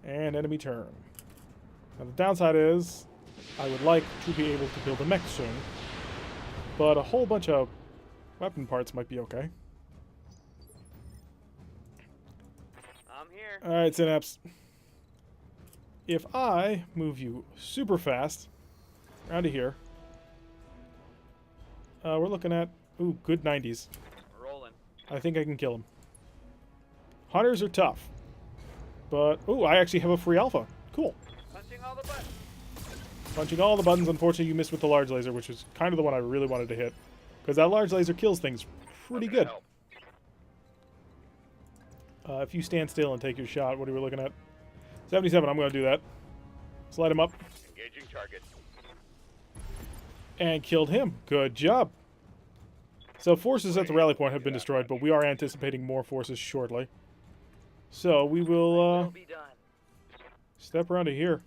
A: And enemy turn. Now the downside is, I would like to be able to build a mech soon. But a whole bunch of weapon parts might be okay.
B: I'm here.
A: Alright, Synapse. If I move you super fast around to here, we're looking at, ooh, good 90s.
B: Rolling.
A: I think I can kill him. Hunters are tough. But, ooh, I actually have a free alpha. Cool.
B: Punching all the buttons.
A: Punching all the buttons. Unfortunately, you missed with the large laser, which is kind of the one I really wanted to hit. Because that large laser kills things pretty good. If you stand still and take your shot, what are we looking at? 77, I'm going to do that. Slide him up.
C: Engaging target.
A: And killed him. Good job. So forces at the rally point have been destroyed, but we are anticipating more forces shortly. So we will
B: Be done.
A: step around to here.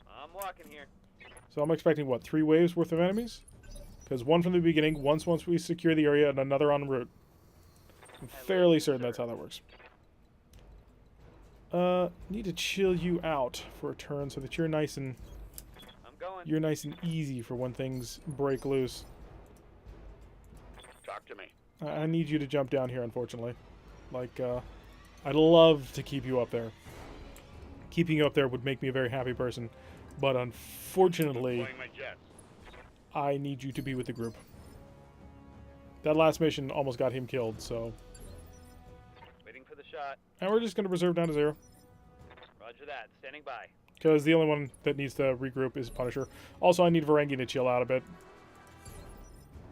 B: I'm walking here.
A: So I'm expecting, what, 3 waves worth of enemies? Because one from the beginning, once we secure the area, and another en route. I'm fairly certain that's how that works. Need to chill you out for a turn so that you're nice and easy for when things break loose.
C: Talk to me.
A: I need you to jump down here, unfortunately. Like, I'd love to keep you up there. Keeping you up there would make me a very happy person. But unfortunately,
C: Deploying my jets.
A: I need you to be with the group. That last mission almost got him killed, so...
B: Waiting for the shot.
A: And we're just going to reserve down to 0.
B: Roger that. Standing by.
A: Because the only one that needs to regroup is Punisher. Also, I need Varangian to chill out a bit.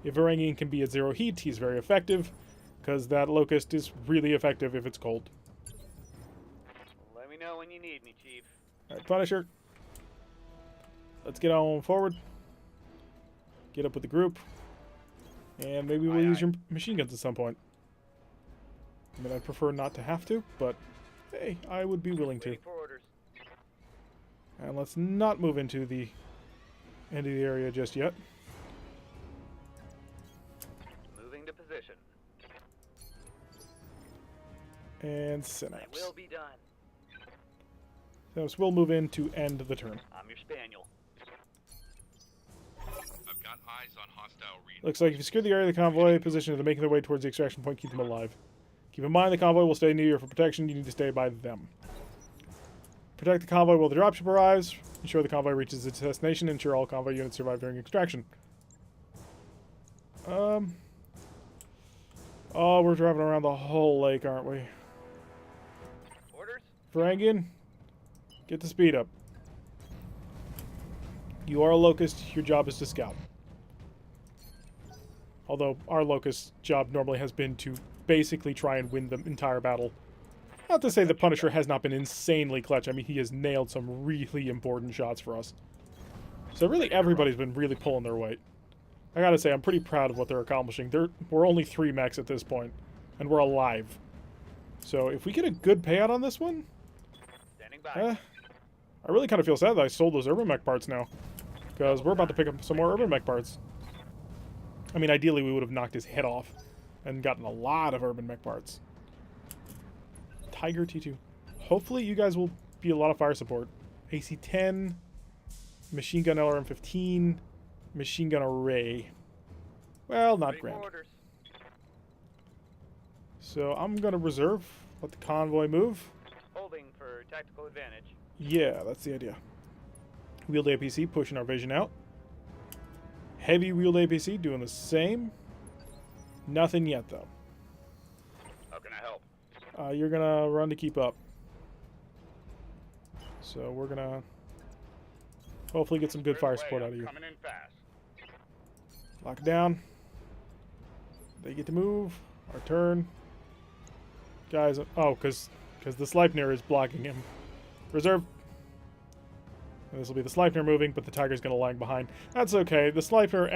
A: If Varangian can be at 0 heat, he's very effective. Because that Locust is really effective if it's cold.
B: Let me know when you need me, Chief.
A: Alright, Punisher. Let's get on forward. Get up with the group. And maybe we'll use your machine guns at some point. I mean, I'd prefer not to have to, but hey, I would be willing to.
B: Waiting for orders.
A: And let's not move into the end of the area just yet.
B: Moving to position.
A: And
B: I
A: Synapse.
B: will be done.
A: Synapse will move in to end the turn.
B: I'm your spaniel.
C: I've got eyes on hostile readers.
A: Looks like if you secure the area of the convoy position as they're making their way towards the extraction point, keep them alive. Keep in mind the convoy will stay near you for protection. You need to stay by them. Protect the convoy while the dropship arrives. Ensure the convoy reaches its destination. Ensure all convoy units survive during extraction. Oh, we're driving around the whole lake, aren't we?
B: Orders?
A: Varangian, get the speed up. You are a Locust. Your job is to scout. Although our Locust's job normally has been to basically try and win the entire battle. Not to say the Punisher has not been insanely clutch. I mean, he has nailed some really important shots for us. So really everybody's been really pulling their weight. I gotta say, I'm pretty proud of what they're accomplishing. We're only 3 mechs at this point, and we're alive. So if we get a good payout on this one,
B: Standing by.
A: I really kind of feel sad that I sold those Urban Mech parts now. Because we're about to pick up some more Urban Mech parts. I mean, ideally we would have knocked his head off and gotten a lot of Urban Mech parts. Tiger T2. Hopefully you guys will be a lot of fire support. AC-10, Machine Gun LRM-15, Machine Gun Array. Well, not
B: Waiting for
A: grand.
B: orders.
A: So I'm going to reserve. Let the convoy move.
B: Holding for tactical advantage.
A: Yeah, that's the idea. Wheeled APC pushing our vision out. Heavy wheeled APC doing the same. Nothing yet, though.
C: How can I help?
A: You're going to run to keep up. So we're going to hopefully get some good fire support out of you.
C: Coming in fast.
A: Lock it down. They get to move. Our turn. Guys, oh, because the Sleipnir is blocking him. Reserve. And this will be the Sleipnir moving, but the Tiger's going to lag behind. That's okay. The Sleipnir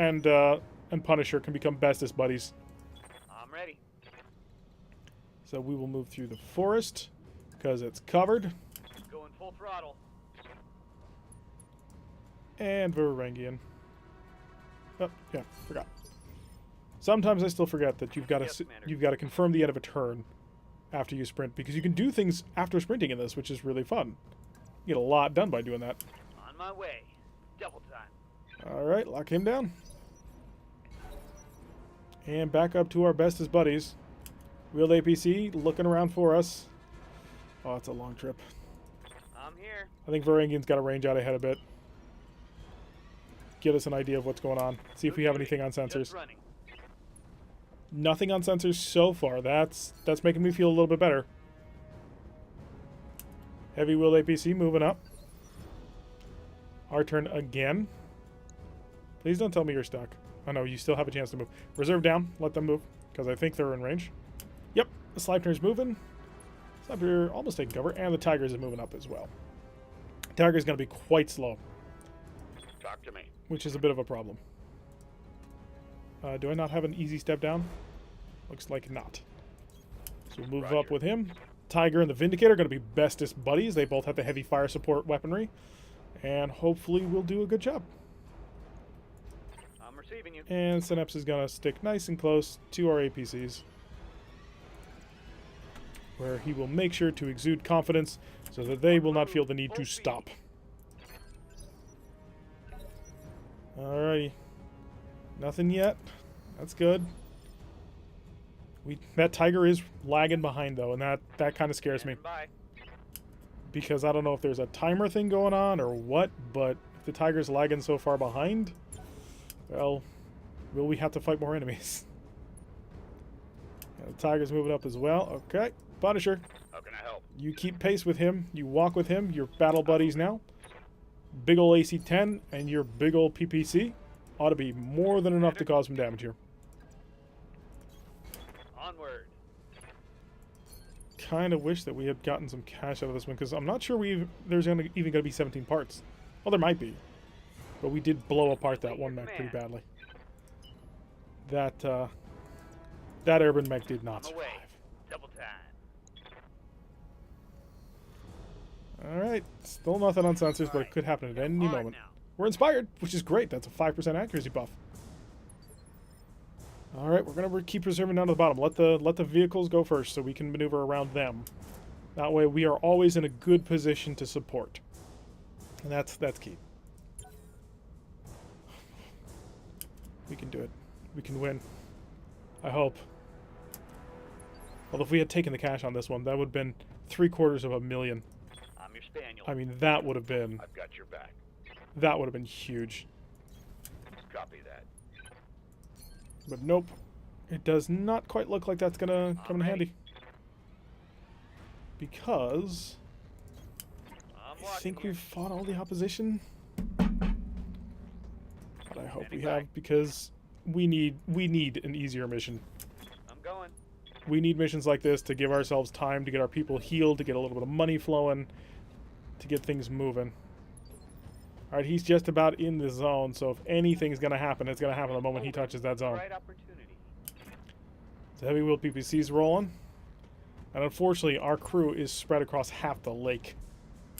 A: and Punisher can become bestest buddies.
B: I'm ready.
A: So we will move through the forest because it's covered.
B: Going full throttle.
A: And Varangian. Oh, yeah, forgot. Sometimes I still forget that you've got to
B: Yes, Commander.
A: you've got to confirm the end of a turn after you sprint, because you can do things after sprinting in this, which is really fun. You get a lot done by doing that.
B: On my way. Double time.
A: All right, lock him down. And back up to our bestest buddies. Wheeled APC looking around for us. Oh, it's a long trip.
B: I'm here.
A: I think Varangian's got to range out ahead a bit. Get us an idea of what's going on. See if we have anything on sensors.
B: Just running.
A: Nothing on sensors so far. That's making me feel a little bit better. Heavy wheel APC moving up. Our turn again. Please don't tell me you're stuck. Oh no, you still have a chance to move. Reserve down. Let them move, because I think they're in range. Yep, the Sleipnir's moving. Sleipnir almost taking cover, and the Tigers is moving up as well. Tiger's going to be quite slow,
C: Talk to me.
A: which is a bit of a problem. Do I not have an easy step down? Looks like not. So we'll move
C: Roger.
A: up with him. Tiger and the Vindicator are going to be bestest buddies. They both have the heavy fire support weaponry. And hopefully we'll do a good job.
B: I'm receiving you.
A: And Synapse is going to stick nice and close to our APCs, where he will make sure to exude confidence so that they will not feel the need to stop. Alrighty. Nothing yet. That's good. That Tiger is lagging behind, though, and that kind of scares me.
B: Standing by.
A: Because I don't know if there's a timer thing going on or what, but if the Tiger's lagging so far behind, well, will we have to fight more enemies? The Tiger's moving up as well. Okay, Punisher.
C: How can I help?
A: You keep pace with him. You walk with him. You're battle buddies now. Big ol' AC-10 and your big ol' PPC ought to be more than enough to cause some damage here.
B: Onward.
A: Kind of wish that we had gotten some cash out of this one, because I'm not sure there's even going to be 17 parts. Well, there might be. But we did blow apart that one mech pretty badly. That urban mech did not
B: On the way.
A: survive.
B: Double time.
A: Alright, still nothing on sensors, but it could happen at any
B: On
A: moment.
B: now.
A: We're inspired, which is great. That's a 5% accuracy buff. Alright, we're going to keep preserving down to the bottom. Let the vehicles go first so we can maneuver around them. That way we are always in a good position to support. And that's key. We can do it. We can win. I hope. Although if we had taken the cash on this one, that would have been $750,000.
B: I'm your spaniel.
A: I mean, that would have been...
C: I've got your back.
A: That would have been huge.
C: Copy that.
A: But nope. It does not quite look like that's gonna come in handy. Because...
B: I'm
A: I think
B: watching
A: we've
B: you.
A: fought all the opposition. But I hope we have, because we need an easier mission.
B: I'm going.
A: We need missions like this to give ourselves time to get our people healed, to get a little bit of money flowing, to get things moving. Alright, he's just about in the zone, so if anything's going to happen, it's going to happen the moment he touches that zone.
B: Right opportunity.
A: So heavy wheel PPC's rolling. And unfortunately, our crew is spread across half the lake,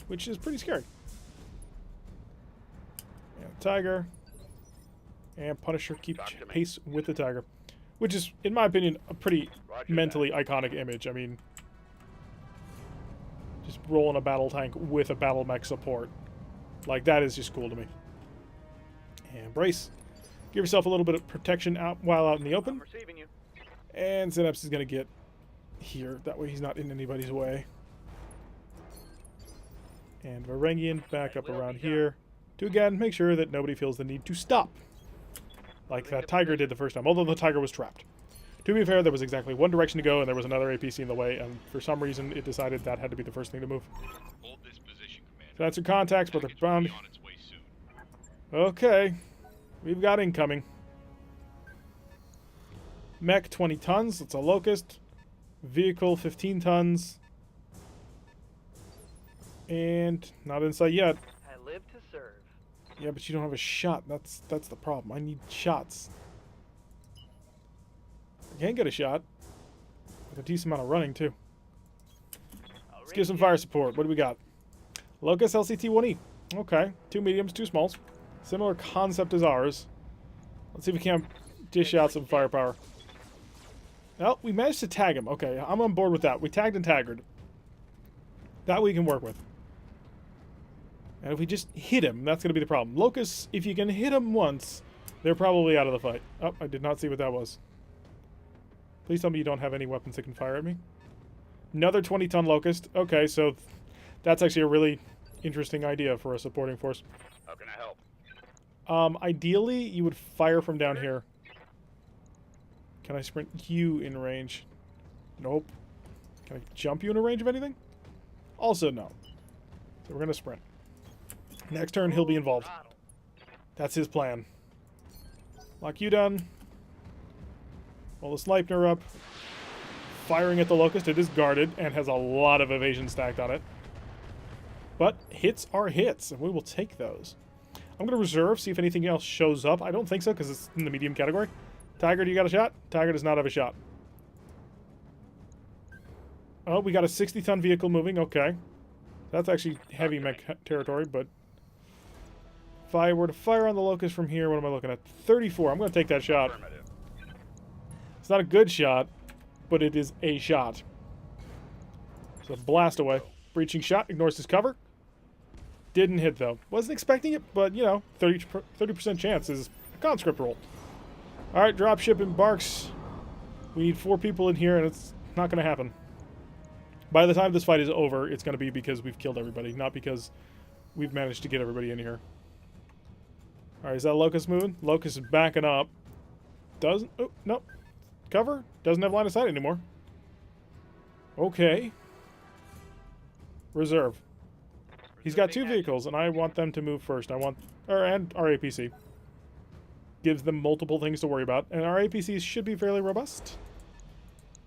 A: which is pretty scary. And Tiger. And Punisher keep pace with the Tiger. Which is, in my opinion, a pretty mentally iconic image. I mean, just rolling a battle tank with a battle mech support. Like, that is just cool to me. And brace. Give yourself a little bit of protection while out in the
B: I'm
A: open.
B: receiving you.
A: And Synapse is going to get here. That way he's not in anybody's way. And Varangian back up around here. To again, make sure that nobody feels the need to stop. Like that Tiger did the first time, although the Tiger was trapped. To be fair, there was exactly one direction to go, and there was another APC in the way, and for some reason it decided that had to be the first thing to move.
C: Hold this position, Commander.
A: So that's your contacts, but they're
C: Package will
A: bound.
C: be on its way soon.
A: Okay. We've got incoming. Mech 20 tons, it's a Locust. Vehicle 15 tons. And not in sight yet.
B: I live to serve.
A: Yeah, but you don't have a shot. That's the problem. I need shots. I can get a shot. With a decent amount of running, too. Let's give some fire support. What do we got? Locust LCT-1E. Okay. 2 mediums, 2 smalls. Similar concept as ours. Let's see if we can't dish out some firepower. Well, we managed to tag him. Okay, I'm on board with that. We tagged and taggered. That we can work with. And if we just hit him, that's going to be the problem. Locusts, if you can hit them once, they're probably out of the fight. Oh, I did not see what that was. Please tell me you don't have any weapons that can fire at me. Another 20-ton Locust. Okay, so that's actually a really interesting idea for a supporting force.
C: How can I help?
A: Ideally, you would fire from down here. Can I sprint you in range? Nope. Can I jump you in a range of anything? Also, no. So we're going to sprint. Next turn, he'll be involved. That's his plan. Lock you down. Roll the Sleipner up. Firing at the Locust. It is guarded and has a lot of evasion stacked on it. But hits are hits, and we will take those. I'm going to reserve, see if anything else shows up. I don't think so, because it's in the medium category. Tiger, do you got a shot? Tiger does not have a shot. Oh, we got a 60-ton vehicle moving. Okay. That's actually heavy mech territory, but... If I were to fire on the Locust from here, what am I looking at? 34. I'm going to take that shot.
C: Affirmative.
A: It's not a good shot, but it is a shot. So blast away. Breaching shot. Ignores his cover. Didn't hit, though. Wasn't expecting it, but, you know, 30% chance is a conscript roll. Alright, dropship embarks We need 4 people in here, and it's not going to happen. By the time this fight is over, it's going to be because we've killed everybody, not because we've managed to get everybody in here. Alright, is that Locust moving? Locust is backing up. Doesn't... Oh, nope. Cover? Doesn't have line of sight anymore. Okay. Reserve. He's got 2 vehicles, and I want them to move first. And our APC. Gives them multiple things to worry about. And our APCs should be fairly robust.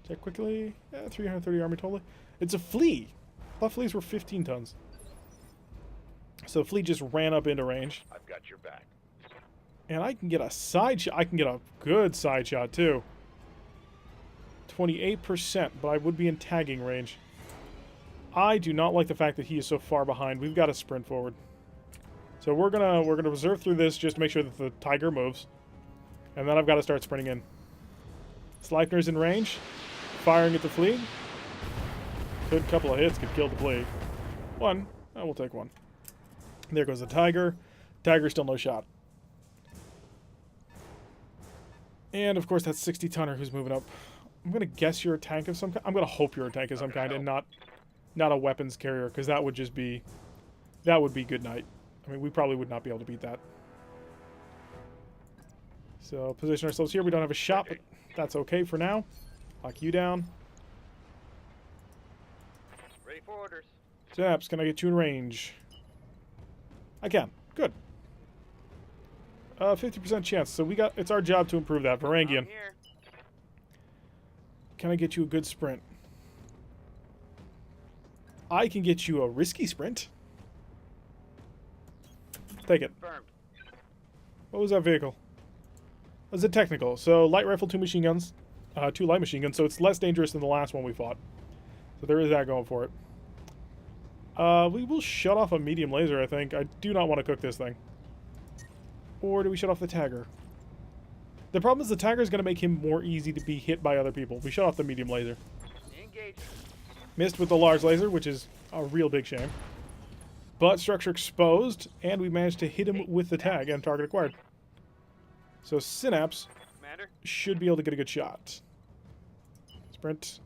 A: Check quickly. 330 army totally. It's a flea. I thought fleas were 15 tons. So the flea just ran up into range.
C: I've got your back.
A: And I can get a side shot. I can get a good side shot, too. 28%, but I would be in tagging range. I do not like the fact that he is so far behind. We've got to sprint forward. So we're gonna reserve through this just to make sure that the tiger moves. And then I've got to start sprinting in. Sleipner's in range. Firing at the flea. Good couple of hits could kill the flea. 1. We'll take 1. There goes the tiger. Tiger still no shot. And of course that 60-tonner who's moving up. I'm gonna guess you're a tank of some kind. I'm gonna hope you're a tank of some kind and not a weapons carrier, because that would just be good night. I mean, we probably would not be able to beat that. So position ourselves here. We don't have a shot, but that's okay for now. Lock you down.
B: Ready for orders.
A: Zaps, can I get you in range? I can. Good. 50% chance. So it's our job to improve that. Varangian. Can I get you a good sprint? I can get you a risky sprint. Take it.
B: Confirmed.
A: What was that vehicle? It was a technical. So light rifle, 2 machine guns. 2 light machine guns. So it's less dangerous than the last one we fought. So there is that going for it. We will shut off a medium laser, I think. I do not want to cook this thing. Or do we shut off the tagger? The problem is the tagger is going to make him more easy to be hit by other people. We shut off the medium laser.
B: Engage.
A: Missed with the large laser, which is a real big shame. But structure exposed, and we managed to hit him with the tag and target acquired. So Synapse
B: Commander.
A: should be able to get a good shot. Sprint.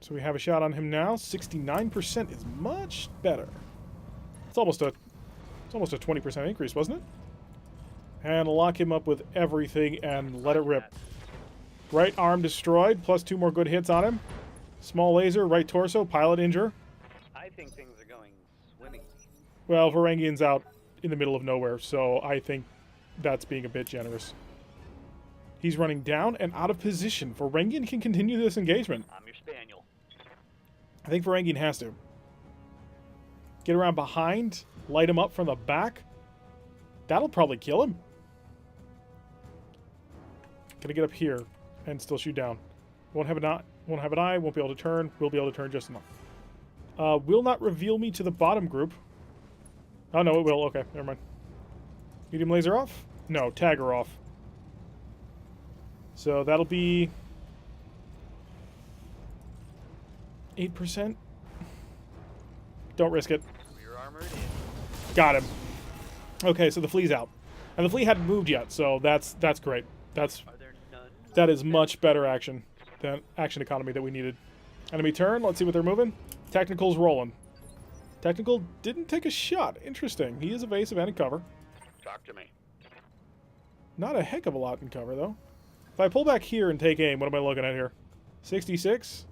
A: So we have a shot on him now. 69% is much better. It's almost a 20% increase, wasn't it? And lock him up with everything and let it rip. Right arm destroyed, plus 2 more good hits on him. Small laser, right torso, pilot injure.
B: I think things are going swimmingly.
A: Well, Varangian's out in the middle of nowhere, so I think that's being a bit generous. He's running down and out of position. Varangian can continue this engagement.
B: I'm your spaniel.
A: I think Varangian has to. Get around behind, light him up from the back. That'll probably kill him. Gonna get up here and still shoot down. Won't have an eye, won't be able to turn. Will be able to turn just enough. Will not reveal me to the bottom group. Oh, no, it will. Okay, never mind. Medium laser off? No, tagger off. So that'll be 8%. Don't risk it.
B: Rear armor it is.
A: Got him. Okay, so the flea's out. And the flea hadn't moved yet, so that's great.
B: Are there none?
A: That is much better action than action economy that we needed. Enemy turn. Let's see what they're moving. Technical's rolling. Technical didn't take a shot. Interesting. He is evasive and in cover.
C: Talk to me.
A: Not a heck of a lot in cover, though. If I pull back here and take aim, what am I looking at here? 66?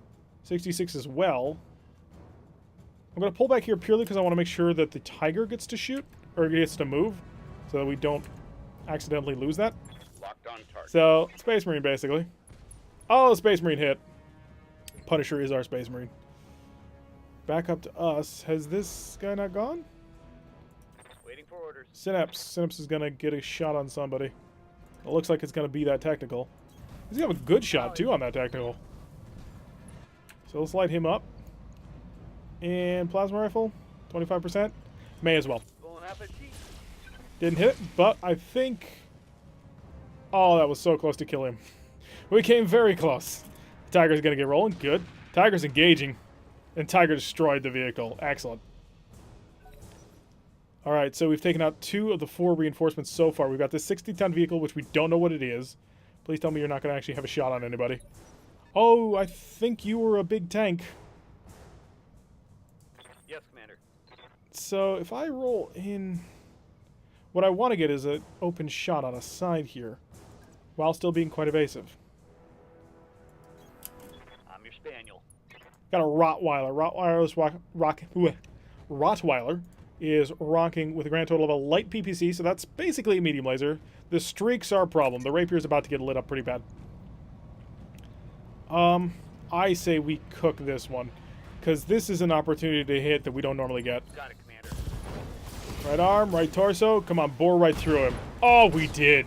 A: 66 as well. I'm going to pull back here purely because I want to make sure that the tiger gets to shoot, or gets to move, so that we don't accidentally lose that.
C: Locked on target.
A: So, Space Marine, basically. Oh, the Space Marine hit. Punisher is our Space Marine. Back up to us. Has this guy not gone?
B: Waiting for orders.
A: Synapse. Synapse is going to get a shot on somebody. It looks like it's going to be that technical. He's going to have a good shot, too, on that technical. So let's light him up. And plasma rifle, 25%. May as well.
B: Bon appetit.
A: Didn't hit it, but I think... Oh, that was so close to kill him. We came very close. Tiger's going to get rolling. Good. Tiger's engaging. And Tiger destroyed the vehicle. Excellent. Alright, so we've taken out 2 of the 4 reinforcements so far. We've got this 60-ton vehicle, which we don't know what it is. Please tell me you're not going to actually have a shot on anybody. Oh, I think you were a big tank.
B: Yes, Commander.
A: So if I roll in... What I want to get is an open shot on a side here, while still being quite evasive.
B: I'm your spaniel.
A: Got a Rottweiler. Rottweiler is rocking with a grand total of a light PPC, so that's basically a medium laser. The streaks are a problem. The Rapier's about to get lit up pretty bad. I say we cook this one, because this is an opportunity to hit that we don't normally get.
B: Got it, Commander.
A: Right arm, right torso. Come on, bore right through him. Oh, we did.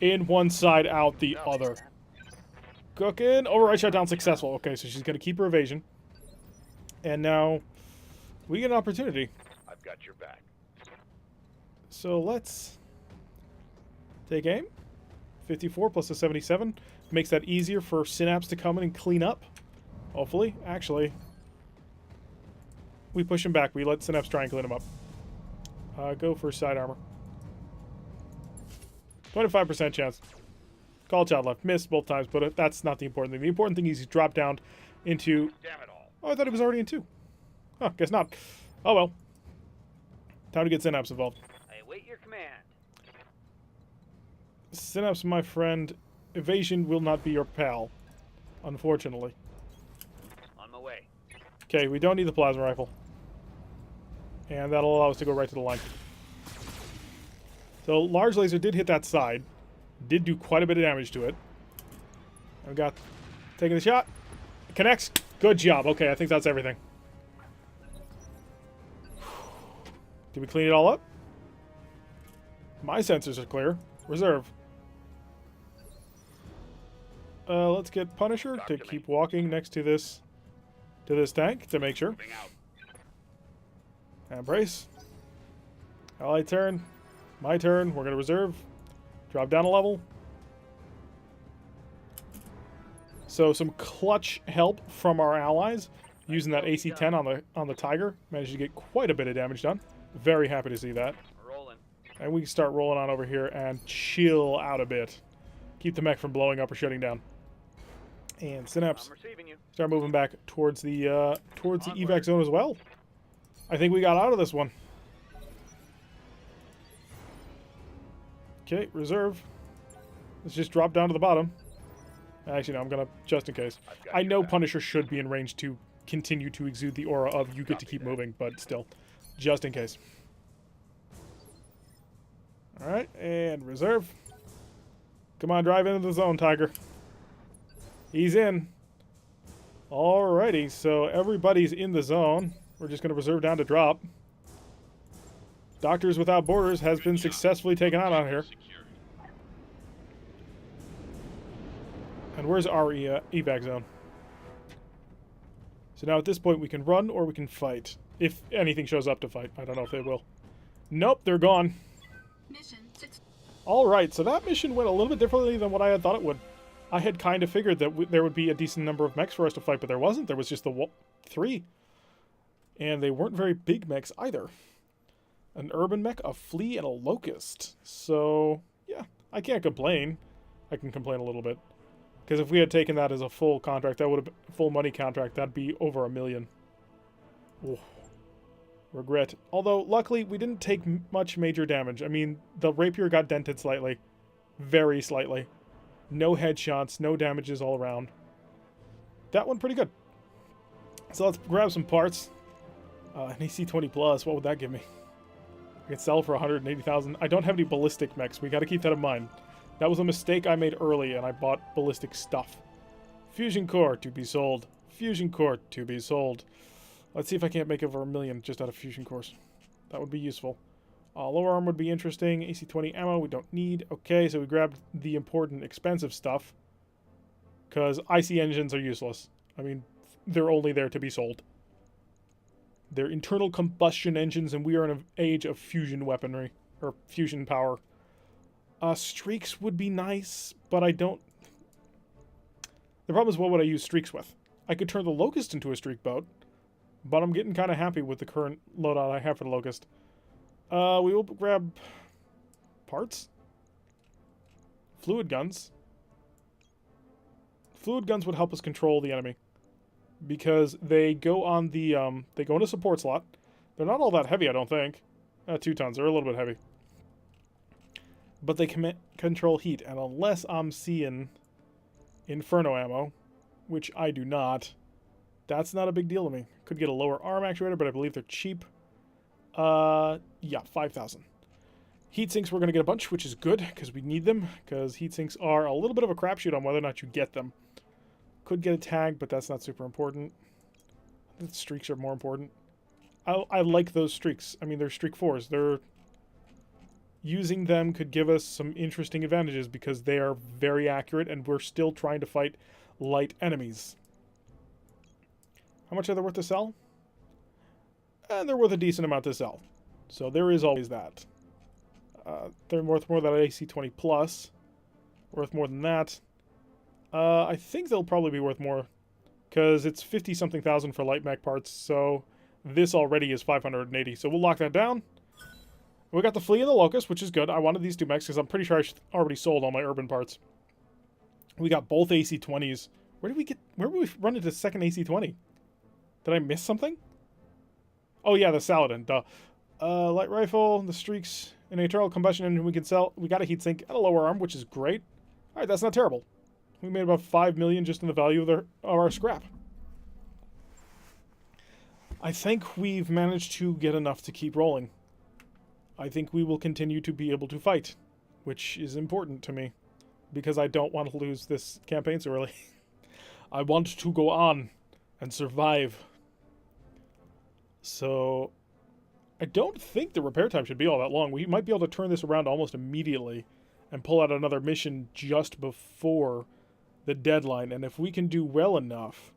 A: In one side, out the other. Cooking. Override shutdown successful. Okay, so she's going to keep her evasion. And now we get an opportunity.
C: I've got your back.
A: So let's take aim. 54 plus a 77. Makes that easier for Synapse to come in and clean up. Hopefully. Actually, we push him back. We let Synapse try and clean him up. Go for side armor. 25% chance. Call child left. Missed both times, but that's not the important thing. The important thing is he's dropped down into...
C: Damn it all.
A: Oh, I thought he was already in 2. Huh, guess not. Oh well. Time to get Synapse involved.
B: I await your command.
A: Synapse, my friend, evasion will not be your pal, unfortunately.
B: On my way.
A: Okay, we don't need the plasma rifle. And that'll allow us to go right to the line. So, large laser did hit that side. Did do quite a bit of damage to it. I've got... Taking the shot. Connects. Good job. Okay, I think that's everything. Did we clean it all up? My sensors are clear. Reserve. Let's get Punisher to keep walking next to this tank to make sure.
C: Moving out.
A: And brace. Ally turn. My turn. We're going to reserve. Drop down a level. So some clutch help from our allies using that AC-10 on the Tiger. Managed to get quite a bit of damage done. Very happy to see that.
B: We're rolling.
A: And we can start rolling on over here and chill out a bit. Keep the mech from blowing up or shutting down. And Synapse,
B: I'm receiving you.
A: start moving back towards the evac zone as well. I think we got out of this one. Okay, reserve. Let's just drop down to the bottom. Actually, no, I'm gonna, just in case. I know Punisher should be in range to continue to exude the aura of you get to keep moving, but still, just in case. Alright, and reserve. Come on, drive into the zone, Tiger. He's in. Alrighty, so everybody's in the zone. We're just going to reserve down to drop. Doctors Without Borders has been successfully taken out on here. And where's our evac zone? So now at this point we can run or we can fight. If anything shows up to fight. I don't know if they will. Nope, they're gone. Alright, so that mission went a little bit differently than what I had thought it would. I had kind of figured that there would be a decent number of mechs for us to fight, but there wasn't. There was just the 3. And they weren't very big mechs either. An urban mech, a flea, and a locust. So, yeah, I can't complain. I can complain a little bit. Because if we had taken that as a full contract, that would have been full money contract, that'd be over $1 million. Ooh. Regret. Although, luckily, we didn't take much major damage. I mean, the Rapier got dented slightly. Very slightly. No headshots, no damages all around. That one pretty good. So let's grab some parts. An AC-20 Plus, what would that give me? I could sell for 180,000. I don't have any ballistic mechs. We got to keep that in mind. That was a mistake I made early, and I bought ballistic stuff. Fusion core to be sold. Fusion core to be sold. Let's see if I can't make over $1 million just out of fusion cores. That would be useful. Lower arm would be interesting. AC-20 ammo we don't need. Okay, so we grabbed the important expensive stuff. Because IC engines are useless. I mean, they're only there to be sold. They're internal combustion engines, and we are in an age of fusion weaponry. Or fusion power. Streaks would be nice, but I don't... The problem is, what would I use streaks with? I could turn the Locust into a streak boat, but I'm getting kind of happy with the current loadout I have for the Locust. We will grab parts. Fluid guns. fluid guns would help us control the enemy. Because they go on the, they go in a support slot. They're not all that heavy, I don't think. 2 tons, they're a little bit heavy. But they control heat, and unless I'm seeing Inferno ammo, which I do not, that's not a big deal to me. Could get a lower arm actuator, but I believe they're cheap. Yeah, 5,000. Heat sinks we're going to get a bunch, which is good, because we need them, because heat sinks are a little bit of a crapshoot on whether or not you get them. Could get a tag, but that's not super important. The streaks are more important. I like those streaks. I mean, they're streak 4s. They're... Using them could give us some interesting advantages because they are very accurate and we're still trying to fight light enemies. How much are they worth to sell? And they're worth a decent amount to sell. So there is always that. They're worth more than AC-20 plus. Worth more than that. I think they'll probably be worth more because it's 50-something thousand for light mech parts. So this already is 580. So we'll lock that down. We got the Flea and the Locust, which is good. I wanted these 2 mechs because I'm pretty sure I already sold all my urban parts. We got both AC-20s. Where did we run into second AC-20? Did I miss something? Oh yeah, the Saladin, duh. Light rifle, the streaks, an internal combustion engine we can sell. We got a heatsink and a lower arm, which is great. Alright, that's not terrible. We made about 5 million just in the value of our scrap. I think we've managed to get enough to keep rolling. I think we will continue to be able to fight, which is important to me, because I don't want to lose this campaign so early. I want to go on and survive. So, I don't think the repair time should be all that long. We might be able to turn this around almost immediately and pull out another mission just before the deadline. And if we can do well enough,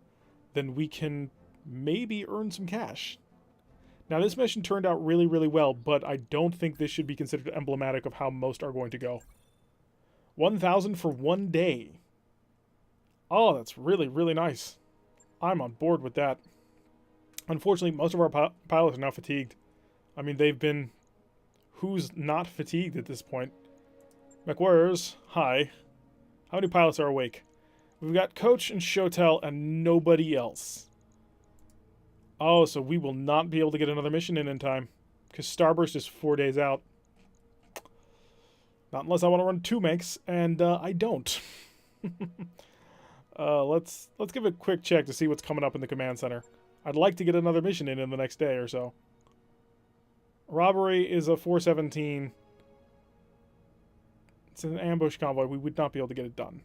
A: then we can maybe earn some cash. Now, this mission turned out really, really well, but I don't think this should be considered emblematic of how most are going to go. 1,000 for 1 day. Oh, that's really, really nice. I'm on board with that. Unfortunately, most of our pilots are now fatigued. I mean, they've been... Who's not fatigued at this point? MechWarriors, hi. How many pilots are awake? We've got Coach and Shotel and nobody else. Oh, so we will not be able to get another mission in time. Because Starburst is 4 days out. Not unless I want to run 2 mechs, and I don't. Let's give a quick check to see what's coming up in the command center. I'd like to get another mission in the next day or so. Robbery is a 417. It's an ambush convoy. We would not be able to get it done.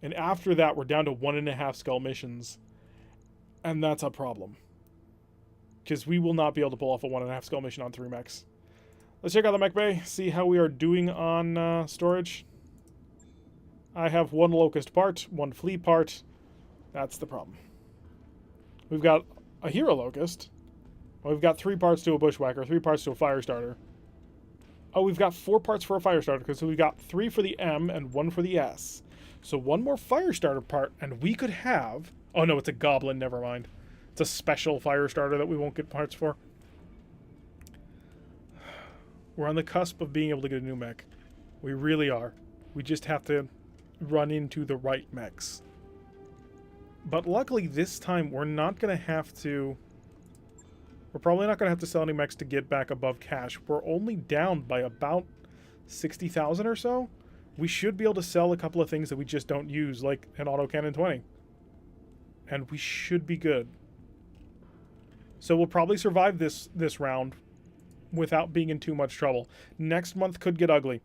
A: And after that, we're down to 1.5 skull missions. And that's a problem. Because we will not be able to pull off a 1.5 skull mission on 3 mechs. Let's check out the mech bay, see how we are doing on storage. I have 1 locust part, 1 flea part. That's the problem. We've got a hero locust. We've got 3 parts to a bushwhacker, 3 parts to a fire starter. Oh, we've got 4 parts for a fire starter, because we've got 3 for the M and 1 for the S. So 1 more fire starter part, and we could have... Oh no, it's a goblin, never mind. It's a special fire starter that we won't get parts for. We're on the cusp of being able to get a new mech. We really are. We just have to run into the right mechs. But luckily this time we're not going to have to... We're probably not going to have to sell any mechs to get back above cash. We're only down by about 60,000 or so. We should be able to sell a couple of things that we just don't use, like an autocannon 20. And we should be good. So we'll probably survive this round without being in too much trouble. Next month could get ugly.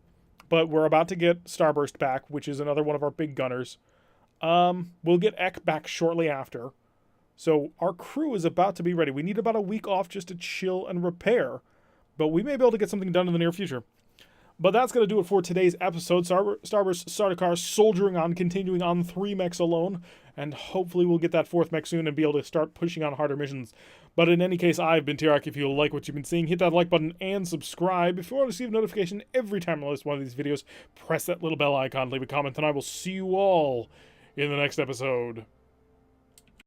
A: But we're about to get Starburst back, which is another one of our big gunners. We'll get Ek back shortly after. So our crew is about to be ready. We need about a week off just to chill and repair. But we may be able to get something done in the near future. But that's going to do it for today's episode. Starburst Sardaukar soldiering on, continuing on 3 mechs alone. And hopefully we'll get that 4th mech soon and be able to start pushing on harder missions. But in any case, I've been Tirak. If you like what you've been seeing, hit that like button and subscribe. If you want to receive a notification every time I release one of these videos, press that little bell icon, leave a comment, and I will see you all in the next episode.